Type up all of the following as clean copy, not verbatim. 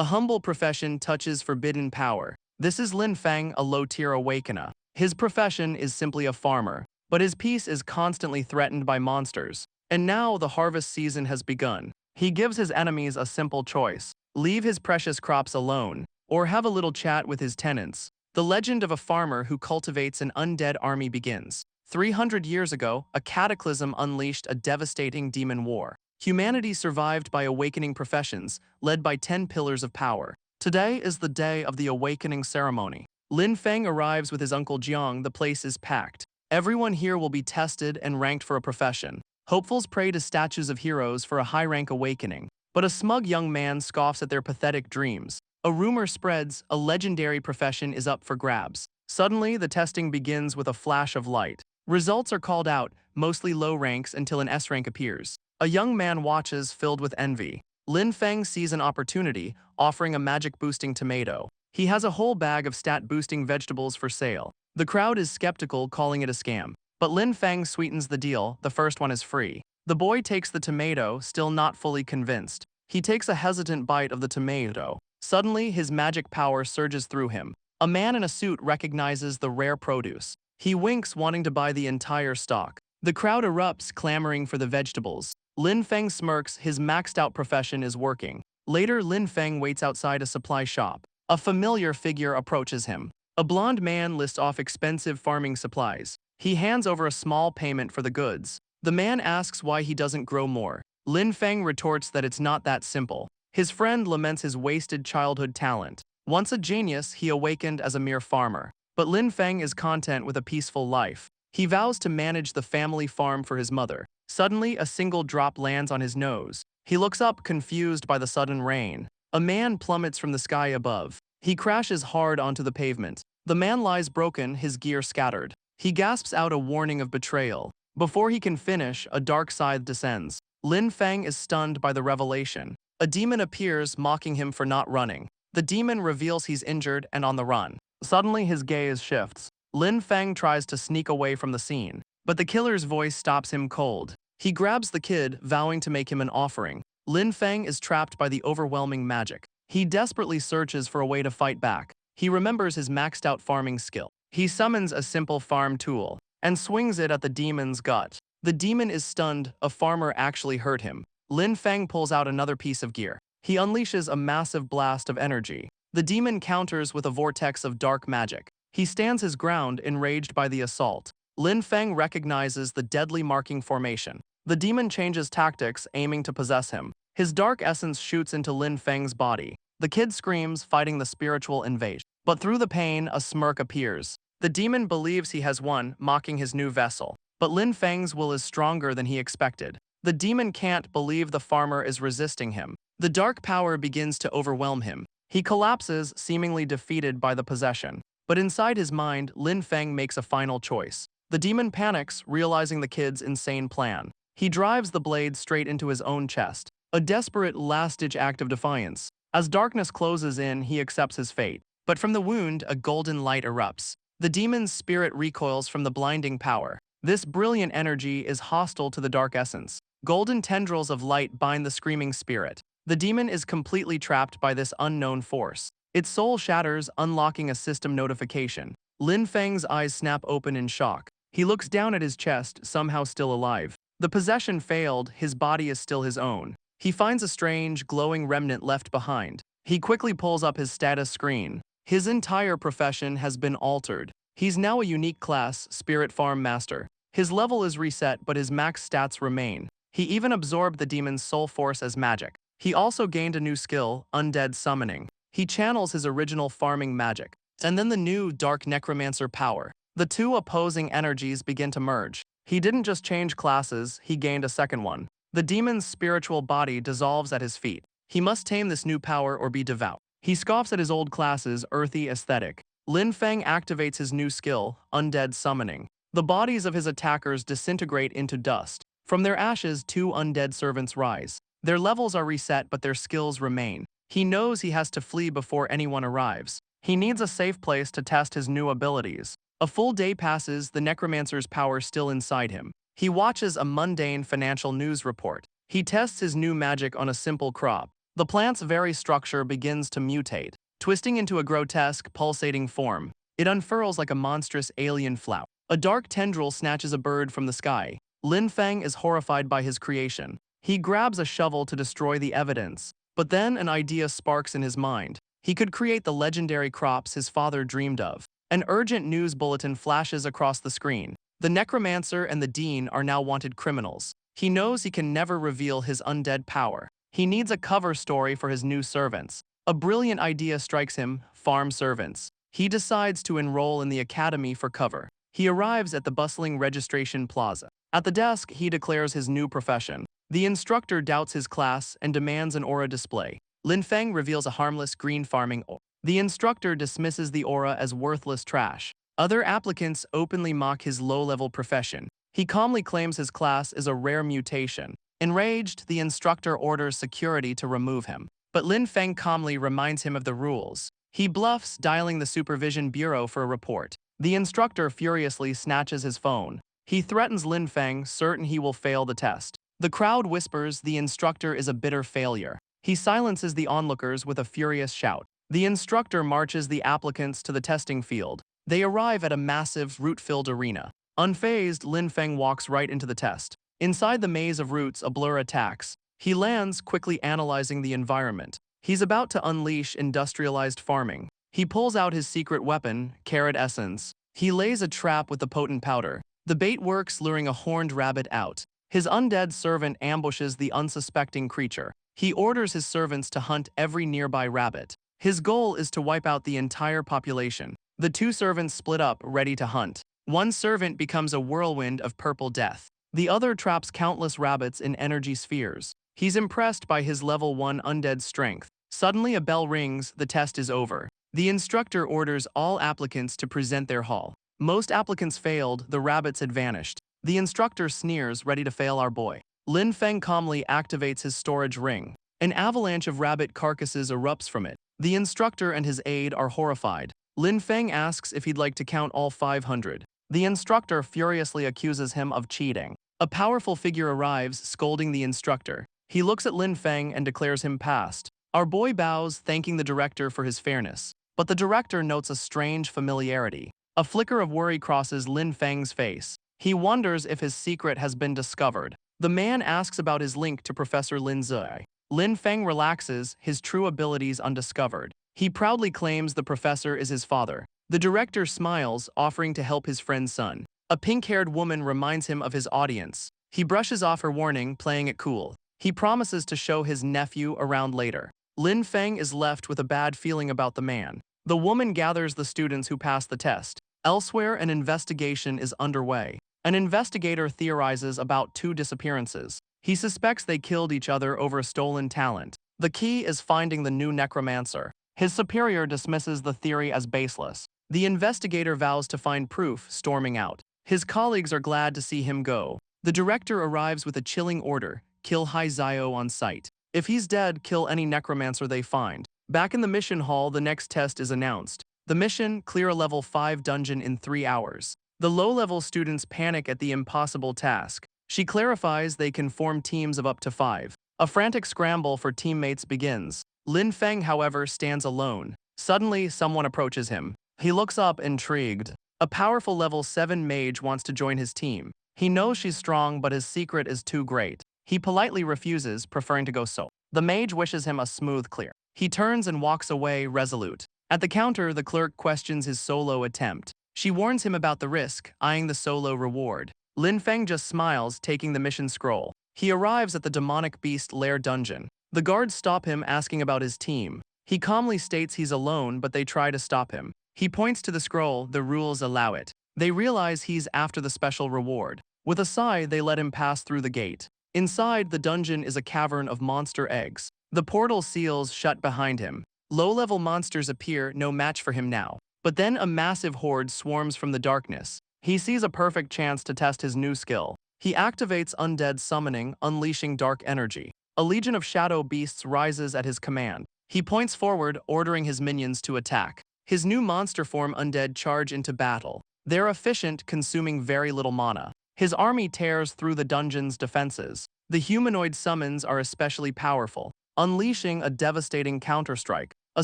A humble profession touches forbidden power. This is Lin Feng, a low-tier awakener. His profession is simply a farmer, but his peace is constantly threatened by monsters. And now the harvest season has begun. He gives his enemies a simple choice: leave his precious crops alone, or have a little chat with his tenants. The legend of a farmer who cultivates an undead army begins. 300 years ago, a cataclysm unleashed a devastating demon war. Humanity survived by awakening professions, led by 10 pillars of power. Today is the day of the awakening ceremony. Lin Feng arrives with his uncle Jiang. The place is packed. Everyone here will be tested and ranked for a profession. Hopefuls pray to statues of heroes for a high-rank awakening. But a smug young man scoffs at their pathetic dreams. A rumor spreads: a legendary profession is up for grabs. Suddenly, the testing begins with a flash of light. Results are called out, mostly low ranks, until an S rank appears. A young man watches, filled with envy. Lin Feng sees an opportunity, offering a magic-boosting tomato. He has a whole bag of stat-boosting vegetables for sale. The crowd is skeptical, calling it a scam. But Lin Feng sweetens the deal: the first one is free. The boy takes the tomato, still not fully convinced. He takes a hesitant bite of the tomato. Suddenly, his magic power surges through him. A man in a suit recognizes the rare produce. He winks, wanting to buy the entire stock. The crowd erupts, clamoring for the vegetables. Lin Feng smirks. His maxed-out profession is working. Later, Lin Feng waits outside a supply shop. A familiar figure approaches him. A blonde man lists off expensive farming supplies. He hands over a small payment for the goods. The man asks why he doesn't grow more. Lin Feng retorts that it's not that simple. His friend laments his wasted childhood talent. Once a genius, he awakened as a mere farmer. But Lin Feng is content with a peaceful life. He vows to manage the family farm for his mother. Suddenly, a single drop lands on his nose. He looks up, confused by the sudden rain. A man plummets from the sky above. He crashes hard onto the pavement. The man lies broken, his gear scattered. He gasps out a warning of betrayal. Before he can finish, a dark scythe descends. Lin Feng is stunned by the revelation. A demon appears, mocking him for not running. The demon reveals he's injured and on the run. Suddenly, his gaze shifts. Lin Feng tries to sneak away from the scene, but the killer's voice stops him cold. He grabs the kid, vowing to make him an offering. Lin Feng is trapped by the overwhelming magic. He desperately searches for a way to fight back. He remembers his maxed-out farming skill. He summons a simple farm tool and swings it at the demon's gut. The demon is stunned. A farmer actually hurt him. Lin Feng pulls out another piece of gear. He unleashes a massive blast of energy. The demon counters with a vortex of dark magic. He stands his ground, enraged by the assault. Lin Feng recognizes the deadly marking formation. The demon changes tactics, aiming to possess him. His dark essence shoots into Lin Feng's body. The kid screams, fighting the spiritual invasion. But through the pain, a smirk appears. The demon believes he has won, mocking his new vessel. But Lin Feng's will is stronger than he expected. The demon can't believe the farmer is resisting him. The dark power begins to overwhelm him. He collapses, seemingly defeated by the possession. But inside his mind, Lin Feng makes a final choice. The demon panics, realizing the kid's insane plan. He drives the blade straight into his own chest. A desperate, last-ditch act of defiance. As darkness closes in, he accepts his fate. But from the wound, a golden light erupts. The demon's spirit recoils from the blinding power. This brilliant energy is hostile to the dark essence. Golden tendrils of light bind the screaming spirit. The demon is completely trapped by this unknown force. Its soul shatters, unlocking a system notification. Lin Feng's eyes snap open in shock. He looks down at his chest, somehow still alive. The possession failed, his body is still his own. He finds a strange, glowing remnant left behind. He quickly pulls up his status screen. His entire profession has been altered. He's now a unique class, Spirit Farm Master. His level is reset, but his max stats remain. He even absorbed the demon's soul force as magic. He also gained a new skill, Undead Summoning. He channels his original farming magic, and then the new Dark Necromancer power. The two opposing energies begin to merge. He didn't just change classes, he gained a second one. The demon's spiritual body dissolves at his feet. He must tame this new power or be devout. He scoffs at his old class's earthy aesthetic. Lin Feng activates his new skill, Undead Summoning. The bodies of his attackers disintegrate into dust. From their ashes, two undead servants rise. Their levels are reset, but their skills remain. He knows he has to flee before anyone arrives. He needs a safe place to test his new abilities. A full day passes, the necromancer's power still inside him. He watches a mundane financial news report. He tests his new magic on a simple crop. The plant's very structure begins to mutate, twisting into a grotesque, pulsating form. It unfurls like a monstrous alien flower. A dark tendril snatches a bird from the sky. Lin Feng is horrified by his creation. He grabs a shovel to destroy the evidence. But then an idea sparks in his mind. He could create the legendary crops his father dreamed of. An urgent news bulletin flashes across the screen. The necromancer and the dean are now wanted criminals. He knows he can never reveal his undead power. He needs a cover story for his new servants. A brilliant idea strikes him: farm servants. He decides to enroll in the academy for cover. He arrives at the bustling registration plaza. At the desk, he declares his new profession. The instructor doubts his class and demands an aura display. Lin Feng reveals a harmless green farming aura. The instructor dismisses the aura as worthless trash. Other applicants openly mock his low-level profession. He calmly claims his class is a rare mutation. Enraged, the instructor orders security to remove him. But Lin Feng calmly reminds him of the rules. He bluffs, dialing the supervision bureau for a report. The instructor furiously snatches his phone. He threatens Lin Feng, certain he will fail the test. The crowd whispers the instructor is a bitter failure. He silences the onlookers with a furious shout. The instructor marches the applicants to the testing field. They arrive at a massive, root-filled arena. Unfazed, Lin Feng walks right into the test. Inside the maze of roots, a blur attacks. He lands, quickly analyzing the environment. He's about to unleash industrialized farming. He pulls out his secret weapon, carrot essence. He lays a trap with the potent powder. The bait works, luring a horned rabbit out. His undead servant ambushes the unsuspecting creature. He orders his servants to hunt every nearby rabbit. His goal is to wipe out the entire population. The two servants split up, ready to hunt. One servant becomes a whirlwind of purple death. The other traps countless rabbits in energy spheres. He's impressed by his level 1 undead strength. Suddenly a bell rings, the test is over. The instructor orders all applicants to present their haul. Most applicants failed, the rabbits had vanished. The instructor sneers, ready to fail our boy. Lin Feng calmly activates his storage ring. An avalanche of rabbit carcasses erupts from it. The instructor and his aide are horrified. Lin Feng asks if he'd like to count all 500. The instructor furiously accuses him of cheating. A powerful figure arrives, scolding the instructor. He looks at Lin Feng and declares him passed. Our boy bows, thanking the director for his fairness. But the director notes a strange familiarity. A flicker of worry crosses Lin Feng's face. He wonders if his secret has been discovered. The man asks about his link to Professor Lin Zui. Lin Feng relaxes, his true abilities undiscovered. He proudly claims the professor is his father. The director smiles, offering to help his friend's son. A pink-haired woman reminds him of his audience. He brushes off her warning, playing it cool. He promises to show his nephew around later. Lin Feng is left with a bad feeling about the man. The woman gathers the students who pass the test. Elsewhere, an investigation is underway. An investigator theorizes about 2 disappearances. He suspects they killed each other over a stolen talent. The key is finding the new necromancer. His superior dismisses the theory as baseless. The investigator vows to find proof, storming out. His colleagues are glad to see him go. The director arrives with a chilling order: kill Hai Zio on sight. If he's dead, kill any necromancer they find. Back in the mission hall, the next test is announced. The mission: clear a level 5 dungeon in 3 hours. The low-level students panic at the impossible task. She clarifies they can form teams of up to 5. A frantic scramble for teammates begins. Lin Feng, however, stands alone. Suddenly, someone approaches him. He looks up, intrigued. A powerful level 7 mage wants to join his team. He knows she's strong, but his secret is too great. He politely refuses, preferring to go solo. The mage wishes him a smooth clear. He turns and walks away, resolute. At the counter, the clerk questions his solo attempt. She warns him about the risk, eyeing the solo reward. Lin Feng just smiles, taking the mission scroll. He arrives at the demonic beast lair dungeon. The guards stop him, asking about his team. He calmly states he's alone, but they try to stop him. He points to the scroll, the rules allow it. They realize he's after the special reward. With a sigh, they let him pass through the gate. Inside, the dungeon is a cavern of monster eggs. The portal seals shut behind him. Low-level monsters appear, no match for him now. But then a massive horde swarms from the darkness. He sees a perfect chance to test his new skill. He activates undead summoning, unleashing dark energy. A legion of shadow beasts rises at his command. He points forward, ordering his minions to attack. His new monster form undead charge into battle. They're efficient, consuming very little mana. His army tears through the dungeon's defenses. The humanoid summons are especially powerful. unleashing a devastating counterstrike. A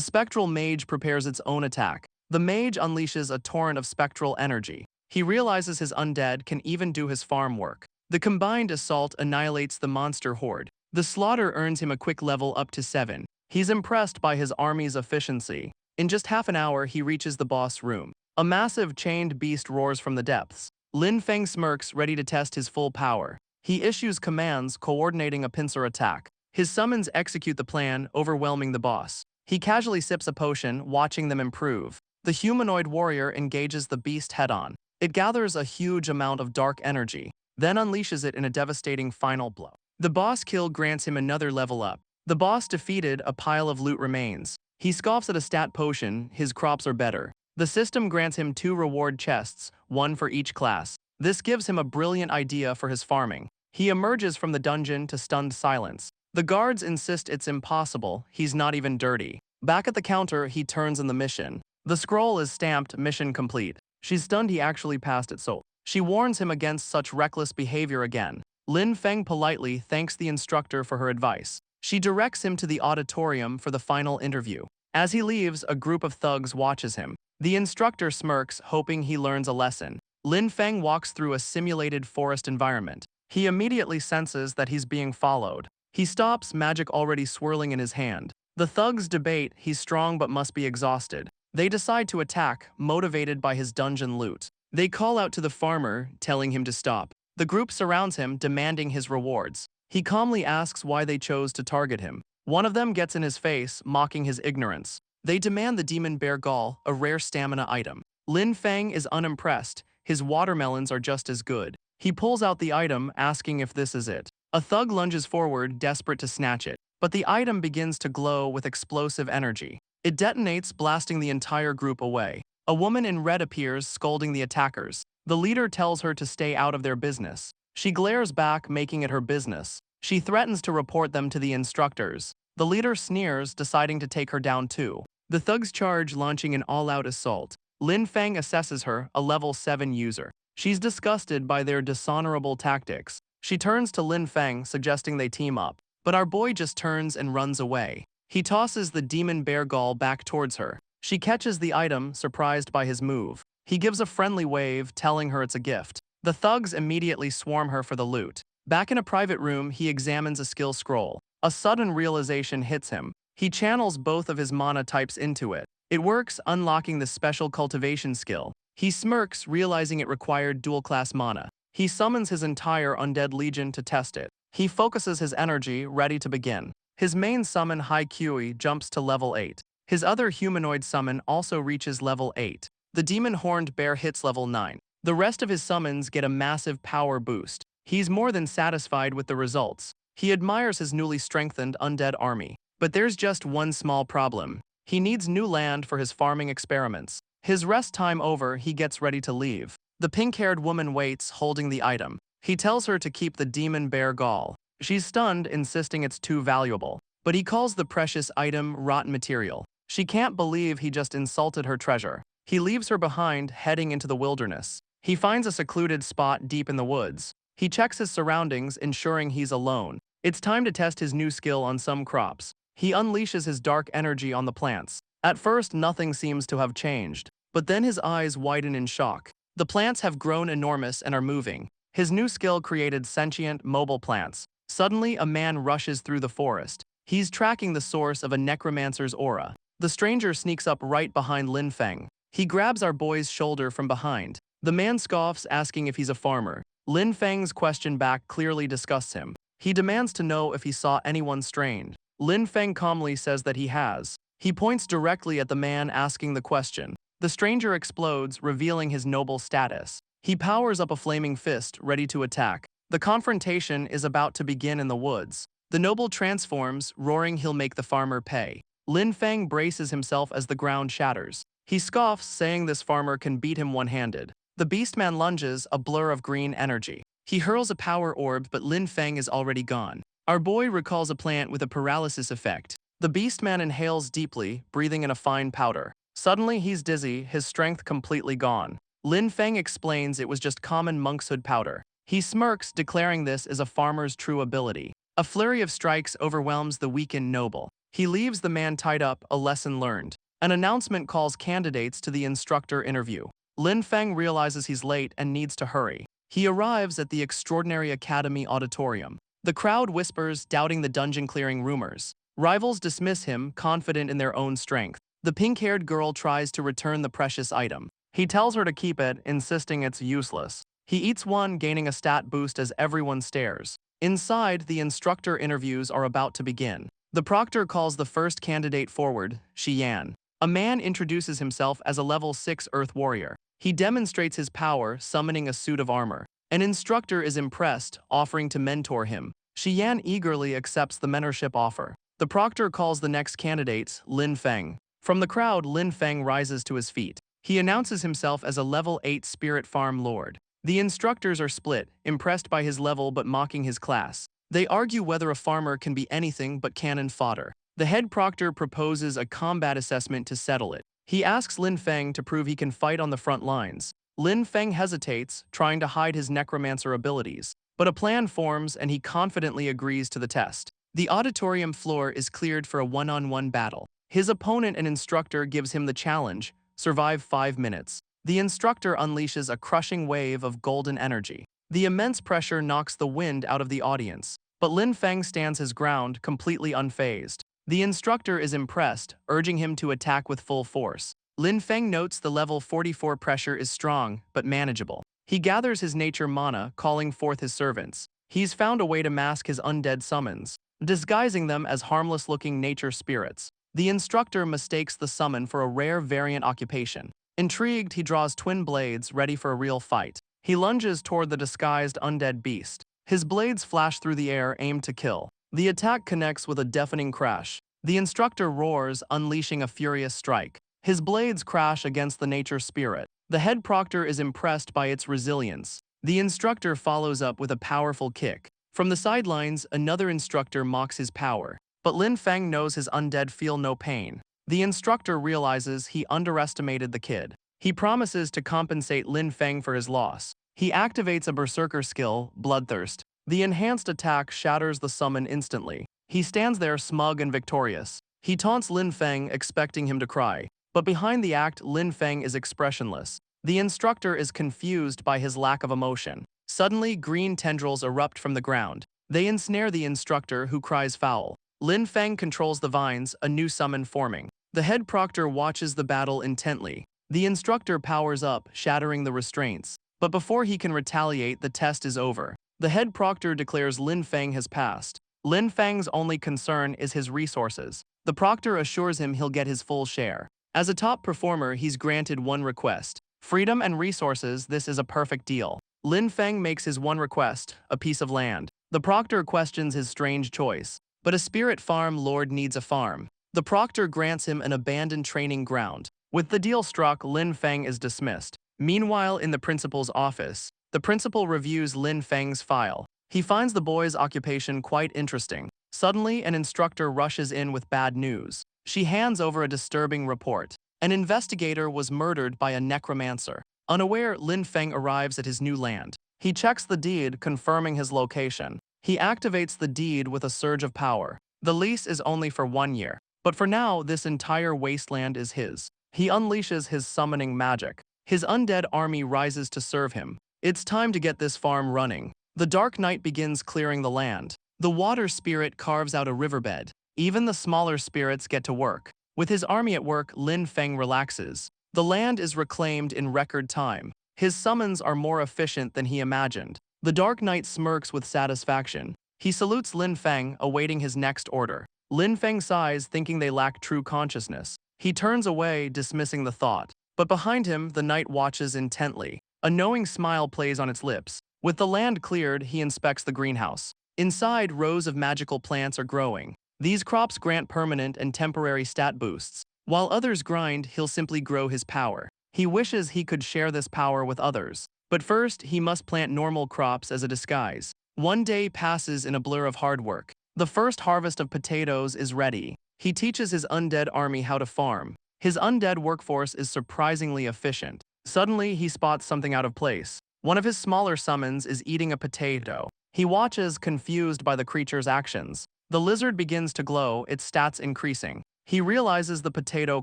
spectral mage prepares its own attack. The mage unleashes a torrent of spectral energy. He realizes his undead can even do his farm work. The combined assault annihilates the monster horde. The slaughter earns him a quick level up to 7. He's impressed by his army's efficiency. In just half an hour, he reaches the boss room. A massive chained beast roars from the depths. Lin Feng smirks, ready to test his full power. He issues commands, coordinating a pincer attack. His summons execute the plan, overwhelming the boss. He casually sips a potion, watching them improve. The humanoid warrior engages the beast head-on. It gathers a huge amount of dark energy, then unleashes it in a devastating final blow. The boss kill grants him another level up. The boss defeated, a pile of loot remains. He scoffs at a stat potion, his crops are better. The system grants him 2 reward chests, 1 for each class. This gives him a brilliant idea for his farming. He emerges from the dungeon to stunned silence. The guards insist it's impossible, he's not even dirty. Back at the counter, he turns in the mission. The scroll is stamped, mission complete. She's stunned he actually passed it, so she warns him against such reckless behavior again. Lin Feng politely thanks the instructor for her advice. She directs him to the auditorium for the final interview. As he leaves, a group of thugs watches him. The instructor smirks, hoping he learns a lesson. Lin Feng walks through a simulated forest environment. He immediately senses that he's being followed. He stops, magic already swirling in his hand. The thugs debate, he's strong but must be exhausted. They decide to attack, motivated by his dungeon loot. They call out to the farmer, telling him to stop. The group surrounds him, demanding his rewards. He calmly asks why they chose to target him. One of them gets in his face, mocking his ignorance. They demand the demon bear gall, a rare stamina item. Lin Feng is unimpressed. His watermelons are just as good. He pulls out the item, asking if this is it. A thug lunges forward, desperate to snatch it. But the item begins to glow with explosive energy. It detonates, blasting the entire group away. A woman in red appears, scolding the attackers. The leader tells her to stay out of their business. She glares back, making it her business. She threatens to report them to the instructors. The leader sneers, deciding to take her down too. The thugs charge, launching an all-out assault. Lin Feng assesses her, a level 7 user. She's disgusted by their dishonorable tactics. She turns to Lin Feng, suggesting they team up. But our boy just turns and runs away. He tosses the demon bear gall back towards her. She catches the item, surprised by his move. He gives a friendly wave, telling her it's a gift. The thugs immediately swarm her for the loot. Back in a private room, he examines a skill scroll. A sudden realization hits him. He channels both of his mana types into it. It works, unlocking the special cultivation skill. He smirks, realizing it required dual-class mana. He summons his entire undead legion to test it. He focuses his energy, ready to begin. His main summon, Hai Kui, jumps to level 8. His other humanoid summon also reaches level 8. The demon horned bear hits level 9. The rest of his summons get a massive power boost. He's more than satisfied with the results. He admires his newly strengthened undead army. But there's just one small problem. He needs new land for his farming experiments. His rest time over, he gets ready to leave. The pink-haired woman waits, holding the item. He tells her to keep the demon bear gall. She's stunned, insisting it's too valuable. But he calls the precious item rotten material. She can't believe he just insulted her treasure. He leaves her behind, heading into the wilderness. He finds a secluded spot deep in the woods. He checks his surroundings, ensuring he's alone. It's time to test his new skill on some crops. He unleashes his dark energy on the plants. At first, nothing seems to have changed. But then his eyes widen in shock. The plants have grown enormous and are moving. His new skill created sentient, mobile plants. Suddenly, a man rushes through the forest. He's tracking the source of a necromancer's aura. The stranger sneaks up right behind Lin Feng. He grabs our boy's shoulder from behind. The man scoffs, asking if he's a farmer. Lin Feng's question back clearly disgusts him. He demands to know if he saw anyone strange. Lin Feng calmly says that he has. He points directly at the man asking the question. The stranger explodes, revealing his noble status. He powers up a flaming fist, ready to attack. The confrontation is about to begin in the woods. The noble transforms, roaring he'll make the farmer pay. Lin Feng braces himself as the ground shatters. He scoffs, saying this farmer can beat him one-handed. The beastman lunges, a blur of green energy. He hurls a power orb, but Lin Feng is already gone. Our boy recalls a plant with a paralysis effect. The beastman inhales deeply, breathing in a fine powder. Suddenly, he's dizzy, his strength completely gone. Lin Feng explains it was just common monkshood powder. He smirks, declaring this is a farmer's true ability. A flurry of strikes overwhelms the weakened noble. He leaves the man tied up, a lesson learned. An announcement calls candidates to the instructor interview. Lin Feng realizes he's late and needs to hurry. He arrives at the Extraordinary Academy auditorium. The crowd whispers, doubting the dungeon-clearing rumors. Rivals dismiss him, confident in their own strength. The pink-haired girl tries to return the precious item. He tells her to keep it, insisting it's useless. He eats one, gaining a stat boost as everyone stares. Inside, the instructor interviews are about to begin. The proctor calls the first candidate forward, Xian. A man introduces himself as a level 6 Earth warrior. He demonstrates his power, summoning a suit of armor. An instructor is impressed, offering to mentor him. Xian eagerly accepts the mentorship offer. The proctor calls the next candidate, Lin Feng. From the crowd, Lin Feng rises to his feet. He announces himself as a level 8 Spirit Farm Lord. The instructors are split, impressed by his level but mocking his class. They argue whether a farmer can be anything but cannon fodder. The head proctor proposes a combat assessment to settle it. He asks Lin Feng to prove he can fight on the front lines. Lin Feng hesitates, trying to hide his necromancer abilities. But a plan forms and he confidently agrees to the test. The auditorium floor is cleared for a one-on-one battle. His opponent and instructor gives him the challenge, survive 5 minutes. The instructor unleashes a crushing wave of golden energy. The immense pressure knocks the wind out of the audience. But Lin Feng stands his ground, completely unfazed. The instructor is impressed, urging him to attack with full force. Lin Feng notes the level 44 pressure is strong, but manageable. He gathers his nature mana, calling forth his servants. He's found a way to mask his undead summons, disguising them as harmless-looking nature spirits. The instructor mistakes the summon for a rare variant occupation. Intrigued, he draws twin blades, ready for a real fight. He lunges toward the disguised undead beast. His blades flash through the air, aimed to kill. The attack connects with a deafening crash. The instructor roars, unleashing a furious strike. His blades crash against the nature spirit. The head proctor is impressed by its resilience. The instructor follows up with a powerful kick. From the sidelines, another instructor mocks his power. But Lin Feng knows his undead feel no pain. The instructor realizes he underestimated the kid. He promises to compensate Lin Feng for his loss. He activates a berserker skill, Bloodthirst. The enhanced attack shatters the summon instantly. He stands there smug and victorious. He taunts Lin Feng, expecting him to cry. But behind the act, Lin Feng is expressionless. The instructor is confused by his lack of emotion. Suddenly, green tendrils erupt from the ground. They ensnare the instructor, who cries foul. Lin Feng controls the vines, a new summon forming. The head proctor watches the battle intently. The instructor powers up, shattering the restraints. But before he can retaliate, the test is over. The head proctor declares Lin Feng has passed. Lin Feng's only concern is his resources. The proctor assures him he'll get his full share. As a top performer, he's granted one request. Freedom and resources, this is a perfect deal. Lin Feng makes his one request, a piece of land. The proctor questions his strange choice. But a spirit farm lord needs a farm. The proctor grants him an abandoned training ground. With the deal struck, Lin Feng is dismissed. Meanwhile, in the principal's office, the principal reviews Lin Feng's file. He finds the boy's occupation quite interesting. Suddenly, an instructor rushes in with bad news. She hands over a disturbing report. An investigator was murdered by a necromancer. Unaware, Lin Feng arrives at his new land. He checks the deed, confirming his location. He activates the deed with a surge of power. The lease is only for 1 year. But for now, this entire wasteland is his. He unleashes his summoning magic. His undead army rises to serve him. It's time to get this farm running. The dark night begins clearing the land. The water spirit carves out a riverbed. Even the smaller spirits get to work. With his army at work, Lin Feng relaxes. The land is reclaimed in record time. His summons are more efficient than he imagined. The Dark Knight smirks with satisfaction. He salutes Lin Feng, awaiting his next order. Lin Feng sighs, thinking they lack true consciousness. He turns away, dismissing the thought. But behind him, the knight watches intently. A knowing smile plays on its lips. With the land cleared, he inspects the greenhouse. Inside, rows of magical plants are growing. These crops grant permanent and temporary stat boosts. While others grind, he'll simply grow his power. He wishes he could share this power with others. But first, he must plant normal crops as a disguise. 1 day passes in a blur of hard work. The first harvest of potatoes is ready. He teaches his undead army how to farm. His undead workforce is surprisingly efficient. Suddenly, he spots something out of place. One of his smaller summons is eating a potato. He watches, confused by the creature's actions. The lizard begins to glow, its stats increasing. He realizes the potato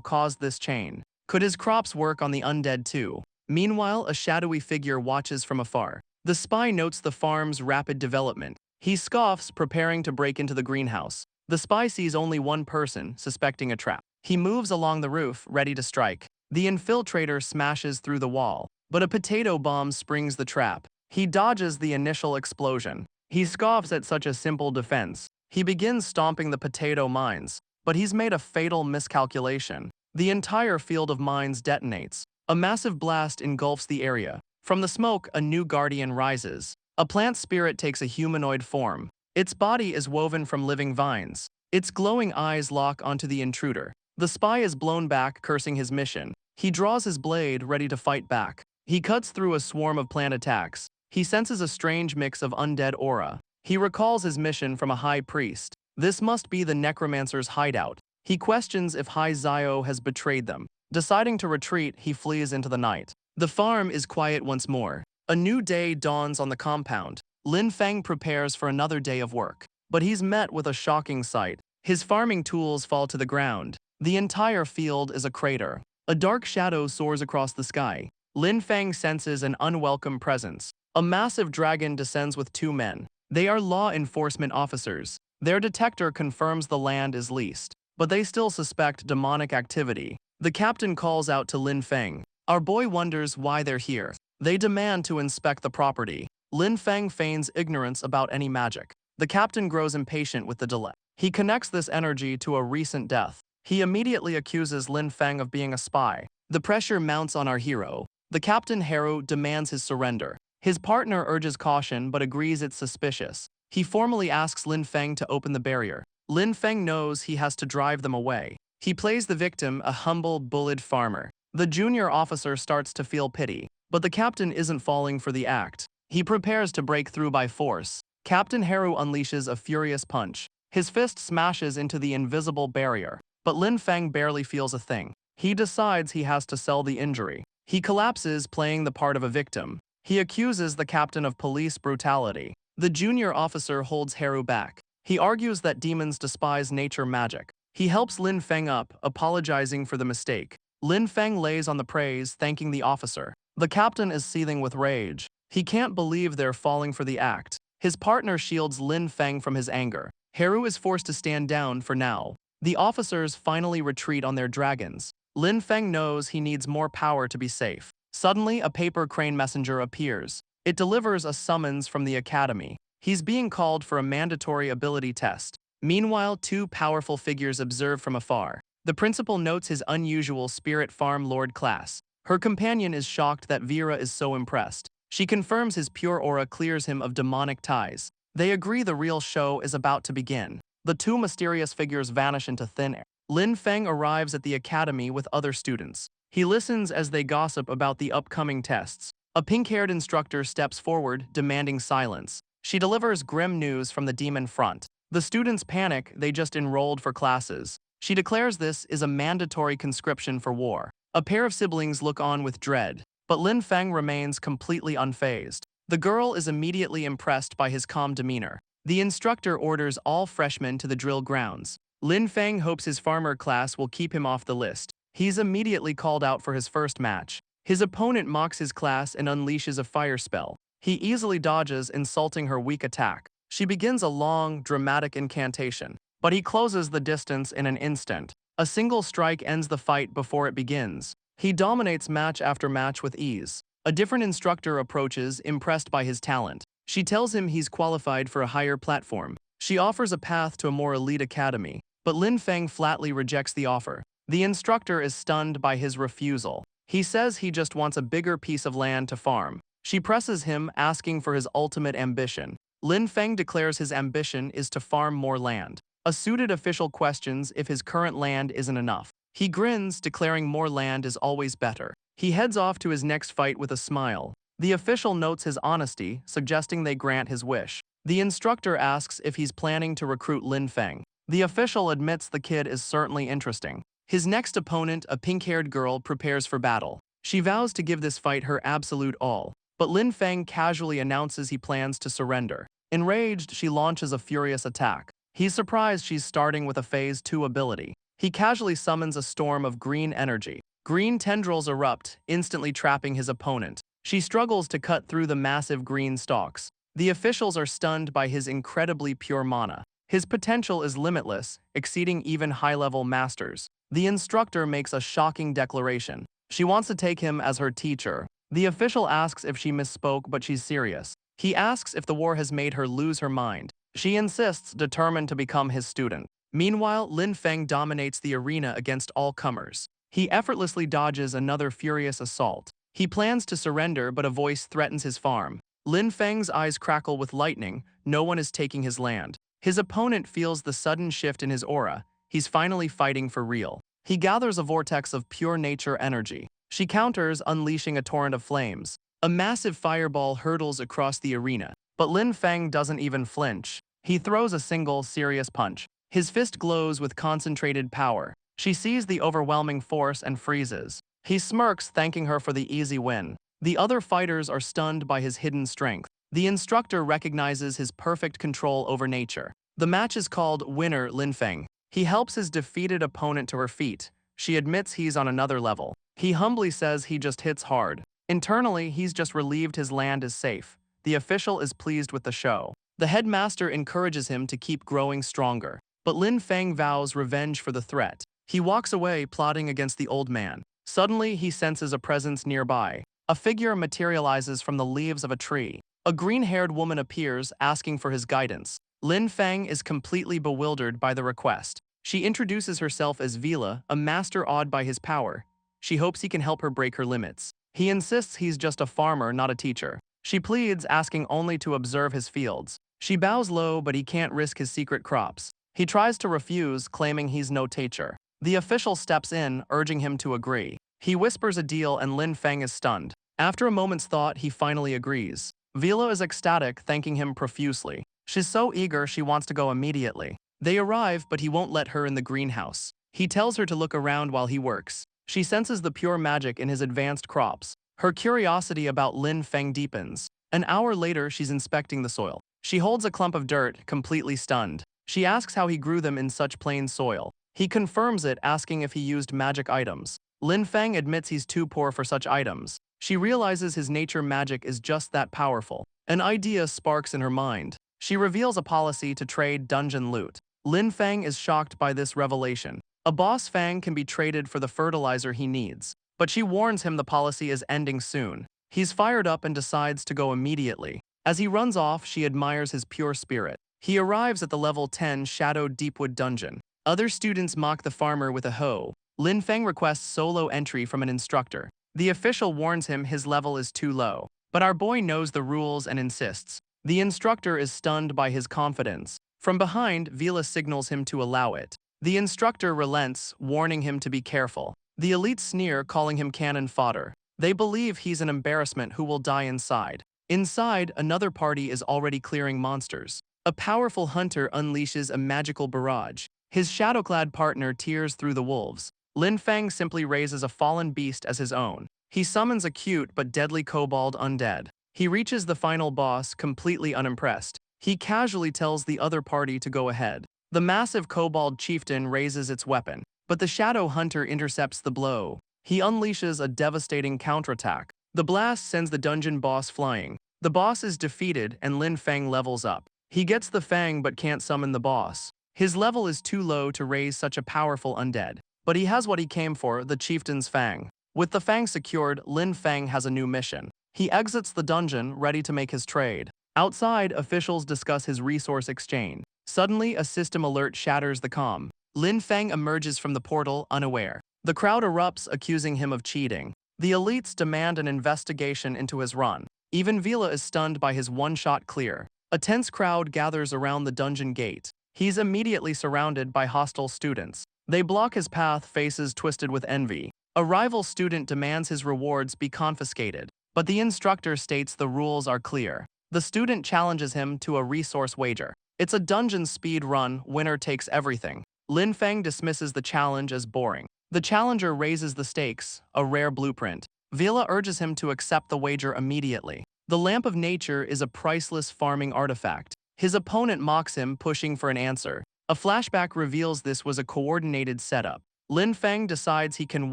caused this chain. Could his crops work on the undead too? Meanwhile, a shadowy figure watches from afar. The spy notes the farm's rapid development. He scoffs, preparing to break into the greenhouse. The spy sees only one person, suspecting a trap. He moves along the roof, ready to strike. The infiltrator smashes through the wall, but a potato bomb springs the trap. He dodges the initial explosion. He scoffs at such a simple defense. He begins stomping the potato mines, but he's made a fatal miscalculation. The entire field of mines detonates. A massive blast engulfs the area. From the smoke, a new guardian rises. A plant spirit takes a humanoid form. Its body is woven from living vines. Its glowing eyes lock onto the intruder. The spy is blown back, cursing his mission. He draws his blade, ready to fight back. He cuts through a swarm of plant attacks. He senses a strange mix of undead aura. He recalls his mission from a high priest. This must be the necromancer's hideout. He questions if High Zio has betrayed them. Deciding to retreat, he flees into the night. The farm is quiet once more. A new day dawns on the compound. Lin Feng prepares for another day of work. But he's met with a shocking sight. His farming tools fall to the ground. The entire field is a crater. A dark shadow soars across the sky. Lin Feng senses an unwelcome presence. A massive dragon descends with two men. They are law enforcement officers. Their detector confirms the land is leased, but they still suspect demonic activity. The captain calls out to Lin Feng. Our boy wonders why they're here. They demand to inspect the property. Lin Feng feigns ignorance about any magic. The captain grows impatient with the delay. He connects this energy to a recent death. He immediately accuses Lin Feng of being a spy. The pressure mounts on our hero. The captain Haru demands his surrender. His partner urges caution but agrees it's suspicious. He formally asks Lin Feng to open the barrier. Lin Feng knows he has to drive them away. He plays the victim, a humble, bullied farmer. The junior officer starts to feel pity, but the captain isn't falling for the act. He prepares to break through by force. Captain Haru unleashes a furious punch. His fist smashes into the invisible barrier, but Lin Feng barely feels a thing. He decides he has to sell the injury. He collapses, playing the part of a victim. He accuses the captain of police brutality. The junior officer holds Haru back. He argues that demons despise nature magic. He helps Lin Feng up, apologizing for the mistake. Lin Feng lays on the praise, thanking the officer. The captain is seething with rage. He can't believe they're falling for the act. His partner shields Lin Feng from his anger. Haru is forced to stand down for now. The officers finally retreat on their dragons. Lin Feng knows he needs more power to be safe. Suddenly, a paper crane messenger appears. It delivers a summons from the academy. He's being called for a mandatory ability test. Meanwhile, two powerful figures observe from afar. The principal notes his unusual spirit farm lord class. Her companion is shocked that Vila is so impressed. She confirms his pure aura clears him of demonic ties. They agree the real show is about to begin. The two mysterious figures vanish into thin air. Lin Feng arrives at the academy with other students. He listens as they gossip about the upcoming tests. A pink-haired instructor steps forward, demanding silence. She delivers grim news from the demon front. The students panic, they just enrolled for classes. She declares this is a mandatory conscription for war. A pair of siblings look on with dread, but Lin Feng remains completely unfazed. The girl is immediately impressed by his calm demeanor. The instructor orders all freshmen to the drill grounds. Lin Feng hopes his farmer class will keep him off the list. He's immediately called out for his first match. His opponent mocks his class and unleashes a fire spell. He easily dodges, insulting her weak attack. She begins a long, dramatic incantation, but he closes the distance in an instant. A single strike ends the fight before it begins. He dominates match after match with ease. A different instructor approaches, impressed by his talent. She tells him he's qualified for a higher platform. She offers a path to a more elite academy, but Lin Feng flatly rejects the offer. The instructor is stunned by his refusal. He says he just wants a bigger piece of land to farm. She presses him, asking for his ultimate ambition. Lin Feng declares his ambition is to farm more land. A suited official questions if his current land isn't enough. He grins, declaring more land is always better. He heads off to his next fight with a smile. The official notes his honesty, suggesting they grant his wish. The instructor asks if he's planning to recruit Lin Feng. The official admits the kid is certainly interesting. His next opponent, a pink-haired girl, prepares for battle. She vows to give this fight her absolute all, but Lin Feng casually announces he plans to surrender. Enraged, she launches a furious attack. He's surprised she's starting with a Phase 2 ability. He casually summons a storm of green energy. Green tendrils erupt, instantly trapping his opponent. She struggles to cut through the massive green stalks. The officials are stunned by his incredibly pure mana. His potential is limitless, exceeding even high-level masters. The instructor makes a shocking declaration. She wants to take him as her teacher. The official asks if she misspoke, but she's serious. He asks if the war has made her lose her mind. She insists, determined to become his student. Meanwhile, Lin Feng dominates the arena against all comers. He effortlessly dodges another furious assault. He plans to surrender, but a voice threatens his farm. Lin Feng's eyes crackle with lightning. No one is taking his land. His opponent feels the sudden shift in his aura. He's finally fighting for real. He gathers a vortex of pure nature energy. She counters, unleashing a torrent of flames. A massive fireball hurtles across the arena, but Lin Feng doesn't even flinch. He throws a single, serious punch. His fist glows with concentrated power. She sees the overwhelming force and freezes. He smirks, thanking her for the easy win. The other fighters are stunned by his hidden strength. The instructor recognizes his perfect control over nature. The match is called Winner Lin Feng. He helps his defeated opponent to her feet. She admits he's on another level. He humbly says he just hits hard. Internally, he's just relieved his land is safe. The official is pleased with the show. The headmaster encourages him to keep growing stronger. But Lin Feng vows revenge for the threat. He walks away, plotting against the old man. Suddenly, he senses a presence nearby. A figure materializes from the leaves of a tree. A green-haired woman appears, asking for his guidance. Lin Feng is completely bewildered by the request. She introduces herself as Vila, a master awed by his power. She hopes he can help her break her limits. He insists he's just a farmer, not a teacher. She pleads, asking only to observe his fields. She bows low, but he can't risk his secret crops. He tries to refuse, claiming he's no teacher. The official steps in, urging him to agree. He whispers a deal and Lin Feng is stunned. After a moment's thought, he finally agrees. Vila is ecstatic, thanking him profusely. She's so eager she wants to go immediately. They arrive, but he won't let her in the greenhouse. He tells her to look around while he works. She senses the pure magic in his advanced crops. Her curiosity about Lin Feng deepens. An hour later, she's inspecting the soil. She holds a clump of dirt, completely stunned. She asks how he grew them in such plain soil. He confirms it, asking if he used magic items. Lin Feng admits he's too poor for such items. She realizes his nature magic is just that powerful. An idea sparks in her mind. She reveals a policy to trade dungeon loot. Lin Feng is shocked by this revelation. A boss fang can be traded for the fertilizer he needs, but she warns him the policy is ending soon. He's fired up and decides to go immediately. As he runs off, she admires his pure spirit. He arrives at the level 10 shadowed Deepwood dungeon. Other students mock the farmer with a hoe. Lin Feng requests solo entry from an instructor. The official warns him his level is too low, but our boy knows the rules and insists. The instructor is stunned by his confidence. From behind, Vila signals him to allow it. The instructor relents, warning him to be careful. The elites sneer, calling him cannon fodder. They believe he's an embarrassment who will die inside. Inside, another party is already clearing monsters. A powerful hunter unleashes a magical barrage. His shadow-clad partner tears through the wolves. Lin Feng simply raises a fallen beast as his own. He summons a cute but deadly kobold undead. He reaches the final boss, completely unimpressed. He casually tells the other party to go ahead. The massive kobold chieftain raises its weapon, but the shadow hunter intercepts the blow. He unleashes a devastating counterattack. The blast sends the dungeon boss flying. The boss is defeated and Lin Feng levels up. He gets the fang but can't summon the boss. His level is too low to raise such a powerful undead. But he has what he came for, the chieftain's fang. With the fang secured, Lin Feng has a new mission. He exits the dungeon, ready to make his trade. Outside, officials discuss his resource exchange. Suddenly, a system alert shatters the comm. Lin Feng emerges from the portal, unaware. The crowd erupts, accusing him of cheating. The elites demand an investigation into his run. Even Vila is stunned by his one-shot clear. A tense crowd gathers around the dungeon gate. He's immediately surrounded by hostile students. They block his path, faces twisted with envy. A rival student demands his rewards be confiscated, but the instructor states the rules are clear. The student challenges him to a resource wager. It's a dungeon speed run, winner takes everything. Lin Feng dismisses the challenge as boring. The challenger raises the stakes, a rare blueprint. Vila urges him to accept the wager immediately. The Lamp of Nature is a priceless farming artifact. His opponent mocks him, pushing for an answer. A flashback reveals this was a coordinated setup. Lin Feng decides he can